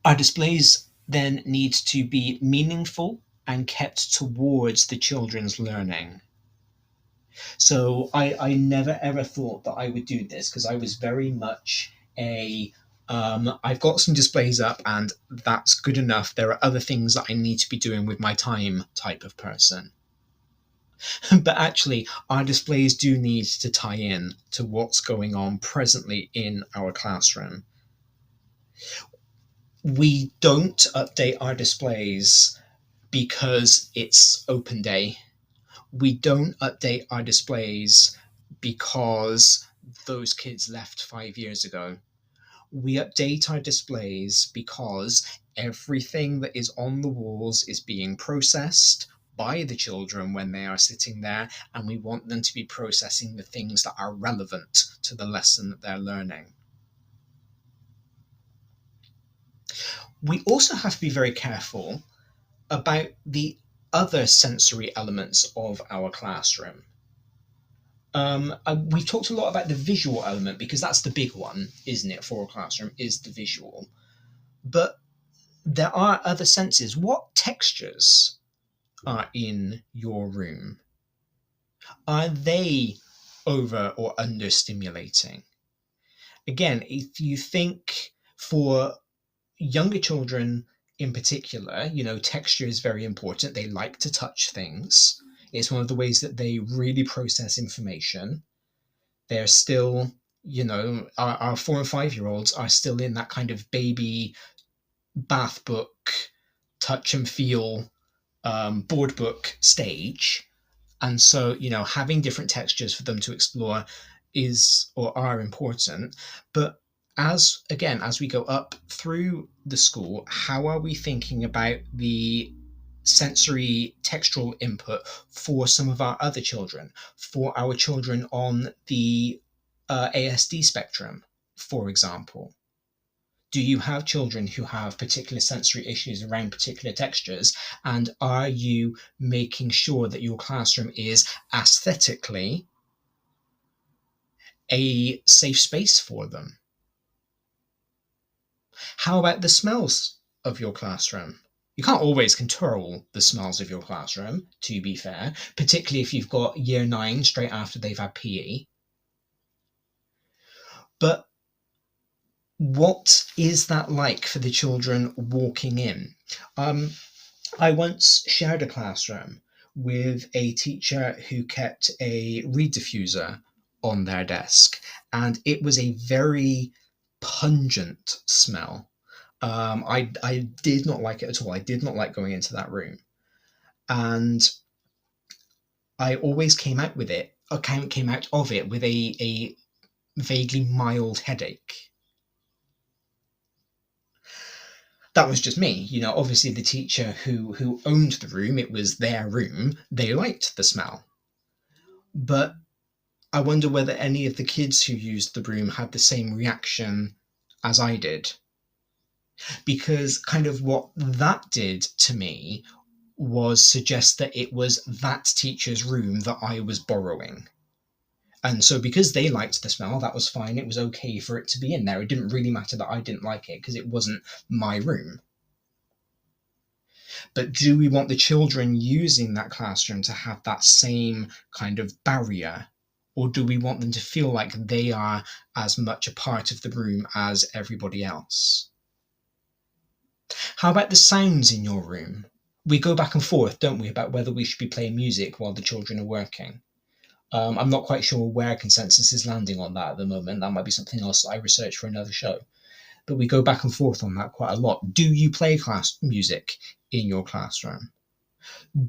B: Our displays then need to be meaningful and kept towards the children's learning. So I never ever thought that I would do this, because I was very much I've got some displays up and that's good enough. There are other things that I need to be doing with my time type of person. But actually, our displays do need to tie in to what's going on presently in our classroom. We don't update our displays because it's open day. We don't update our displays because those kids left 5 years ago. We update our displays because everything that is on the walls is being processed by the children when they are sitting there, and we want them to be processing the things that are relevant to the lesson that they're learning. We also have to be very careful about the other sensory elements of our classroom. We've talked a lot about the visual element because that's the big one, isn't it, for a classroom, is the visual. But there are other senses. What textures are in your room? Are they over or under stimulating? Again, if you think for younger children in particular, texture is very important. They like to touch things. It's one of the ways that they really process information. They're still, our 4 and 5-year-olds are still in that kind of baby bath book, touch and feel, board book stage. And so, having different textures for them to explore are important. But as we go up through the school, how are we thinking about the sensory textural input for some of our other children, for our children on the ASD spectrum, for example? Do you have children who have particular sensory issues around particular textures? And are you making sure that your classroom is aesthetically a safe space for them? How about the smells of your classroom? You can't always control the smells of your classroom, to be fair, particularly if you've got year 9 straight after they've had PE. But what is that like for the children walking in? I once shared a classroom with a teacher who kept a reed diffuser on their desk, and it was a very pungent smell. I did not like it at all. I did not like going into that room, and I always came out of it with a vaguely mild headache. That was just me. Obviously the teacher who owned the room, it was their room, they liked the smell. But I wonder whether any of the kids who used the room had the same reaction as I did. Because kind of what that did to me was suggest that it was that teacher's room that I was borrowing. And so because they liked the smell, that was fine. It was okay for it to be in there. It didn't really matter that I didn't like it because it wasn't my room. But do we want the children using that classroom to have that same kind of barrier? Or do we want them to feel like they are as much a part of the room as everybody else? How about the sounds in your room? We go back and forth, don't we, about whether we should be playing music while the children are working. I'm not quite sure where consensus is landing on that at the moment. That might be something else I research for another show. But we go back and forth on that quite a lot. Do you play class music in your classroom?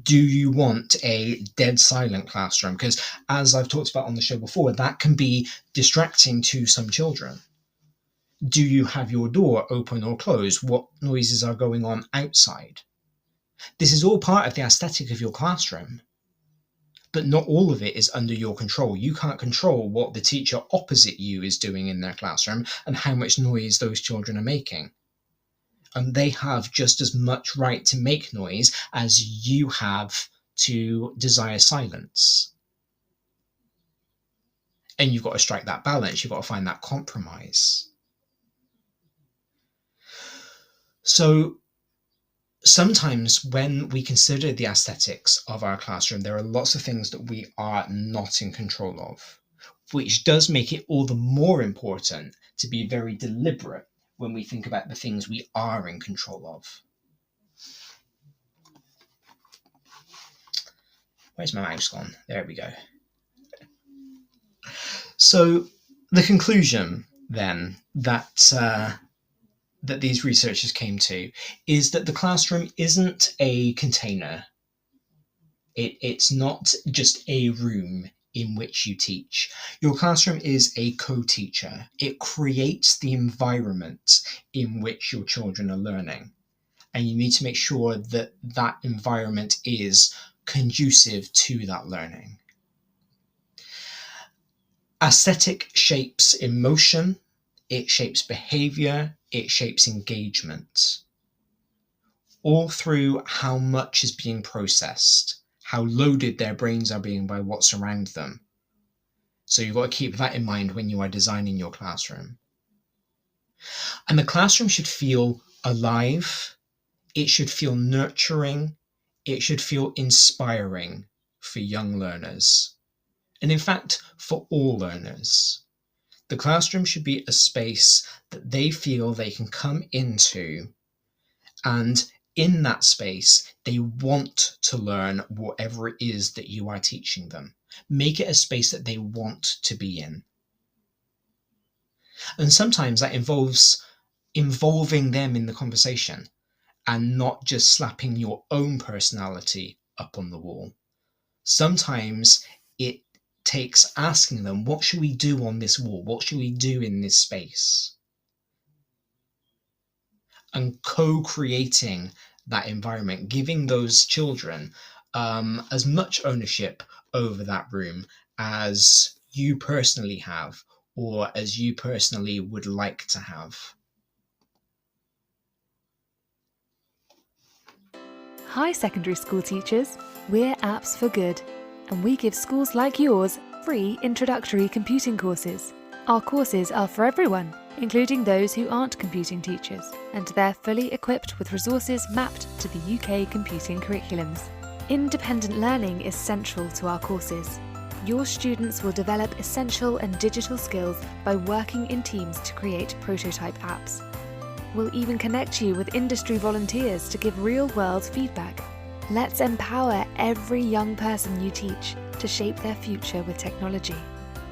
B: Do you want a dead silent classroom? Because as I've talked about on the show before, that can be distracting to some children. Do you have your door open or closed? What noises are going on outside? This is all part of the aesthetic of your classroom. But not all of it is under your control. You can't control what the teacher opposite you is doing in their classroom and how much noise those children are making. And they have just as much right to make noise as you have to desire silence. And you've got to strike that balance. You've got to find that compromise. So sometimes when we consider the aesthetics of our classroom, there are lots of things that we are not in control of, which does make it all the more important to be very deliberate when we think about the things we are in control of. Where's my mouse gone? There we go. So the conclusion then that these researchers came to is that the classroom isn't a container. It's not just a room in which you teach. Your classroom is a co-teacher. It creates the environment in which your children are learning. And you need to make sure that that environment is conducive to that learning. Aesthetic shapes emotion, it shapes behavior, it shapes engagement. All through how much is being processed, how loaded their brains are being by what's around them. So you've got to keep that in mind when you are designing your classroom. And the classroom should feel alive, it should feel nurturing, it should feel inspiring for young learners. And in fact, for all learners. The classroom should be a space that they feel they can come into, and in that space, they want to learn whatever it is that you are teaching them. Make it a space that they want to be in. And sometimes that involves involving them in the conversation and not just slapping your own personality up on the wall. Sometimes it takes asking them, what should we do on this wall? What should we do in this space? And co-creating that environment, giving those children as much ownership over that room as you personally have, or as you personally would like to have.
C: Hi secondary school teachers, we're Apps for Good, and we give schools like yours free introductory computing courses. Our courses are for everyone, including those who aren't computing teachers, and they're fully equipped with resources mapped to the UK computing curriculums. Independent learning is central to our courses. Your students will develop essential and digital skills by working in teams to create prototype apps. We'll even connect you with industry volunteers to give real-world feedback. Let's empower every young person you teach to shape their future with technology.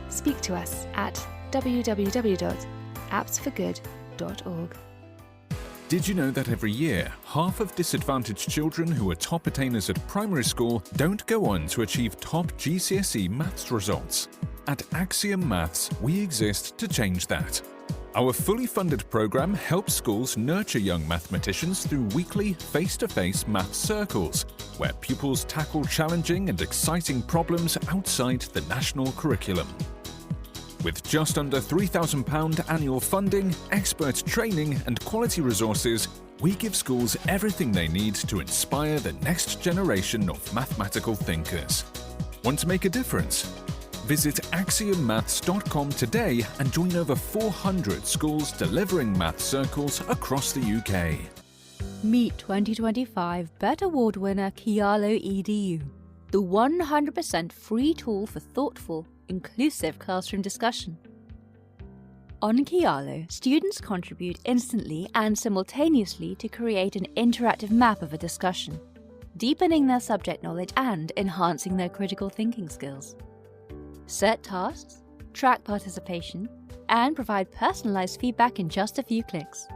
C: Speak to us at www.appsforgood.org.
D: Did you know that every year, half of disadvantaged children who are top attainers at primary school don't go on to achieve top GCSE maths results? At Axiom Maths, we exist to change that. Our fully funded program helps schools nurture young mathematicians through weekly face-to-face maths circles, where pupils tackle challenging and exciting problems outside the national curriculum. With just under £3,000 annual funding, expert training and quality resources, we give schools everything they need to inspire the next generation of mathematical thinkers. Want to make a difference? Visit axiommaths.com today and join over 400 schools delivering maths circles across the UK.
E: Meet 2025 BET Award winner Kialo EDU, the 100% free tool for thoughtful, inclusive classroom discussion. On Kialo, students contribute instantly and simultaneously to create an interactive map of a discussion, deepening their subject knowledge and enhancing their critical thinking skills. Set tasks, track participation, and provide personalized feedback in just a few clicks.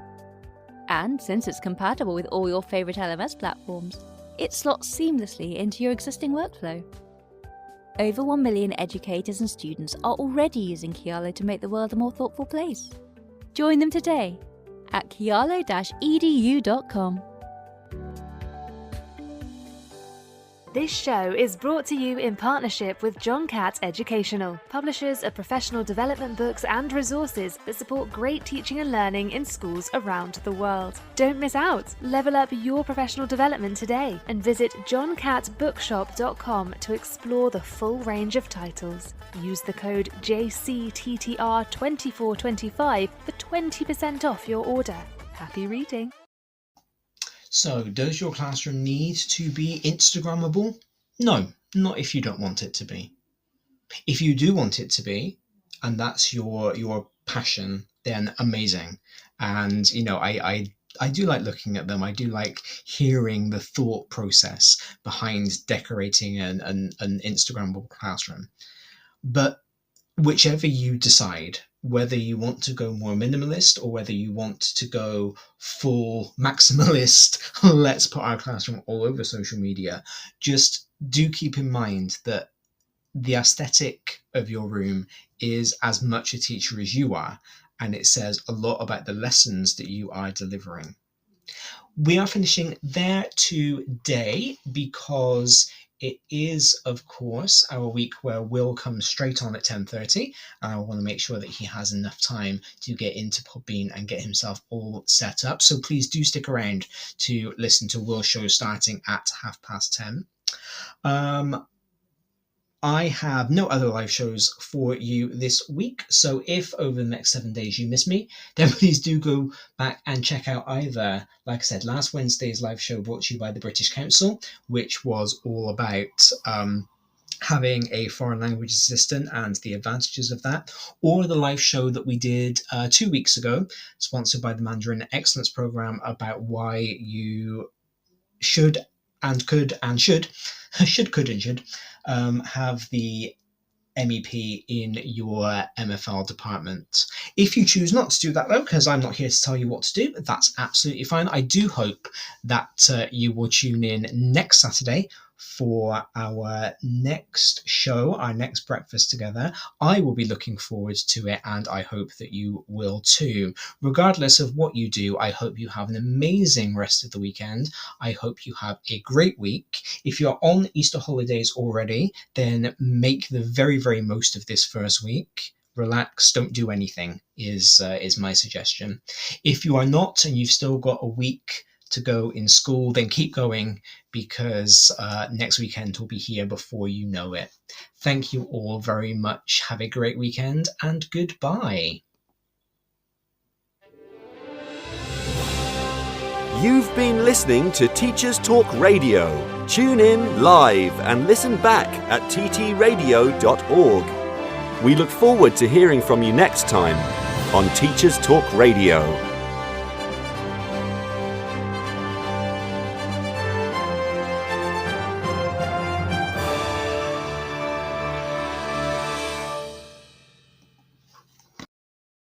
E: And since it's compatible with all your favorite LMS platforms, it slots seamlessly into your existing workflow. Over 1 million educators and students are already using Kialo to make the world a more thoughtful place. Join them today at kialo-edu.com.
C: This show is brought to you in partnership with John Catt Educational, publishers of professional development books and resources that support great teaching and learning in schools around the world. Don't miss out! Level up your professional development today and visit johncattbookshop.com to explore the full range of titles. Use the code JCTTR2425 for 20% off your order. Happy reading!
B: So, does your classroom need to be Instagrammable? No, not if you don't want it to be. If you do want it to be, and that's your passion, then amazing. And, I do like looking at them. I do like hearing the thought process behind decorating an Instagrammable classroom. But whichever you decide, whether you want to go more minimalist or whether you want to go full maximalist, let's put our classroom all over social media, just do keep in mind that the aesthetic of your room is as much a teacher as you are, and it says a lot about the lessons that you are delivering. We are finishing there today because it is, of course, our week where Will comes straight on at 10:30, and I want to make sure that he has enough time to get into Podbean and get himself all set up. So please do stick around to listen to Will's show starting at 10:30. I have no other live shows for you this week, so if over the next 7 days you miss me, then please do go back and check out either, like I said, last Wednesday's live show brought to you by the British Council, which was all about having a foreign language assistant and the advantages of that, or the live show that we did 2 weeks ago, sponsored by the Mandarin Excellence Program, about why you should could have the MEP in your MFL department. If you choose not to do that, though, because I'm not here to tell you what to do, that's absolutely fine. I do hope that you will tune in next Saturday for our next show, our next breakfast together. I will be looking forward to it, and I hope that you will too. Regardless of what you do, I hope you have an amazing rest of the weekend. I hope you have a great week. If you're on Easter holidays already, then make the very, very most of this first week. Relax, don't do anything is my suggestion. If you are not and you've still got a week to go in school, then keep going, because next weekend will be here before you know it. Thank you all very much. Have a great weekend and goodbye.
A: You've been listening to Teachers Talk Radio. Tune in live and listen back at ttradio.org. We look forward to hearing from you next time on Teachers Talk Radio.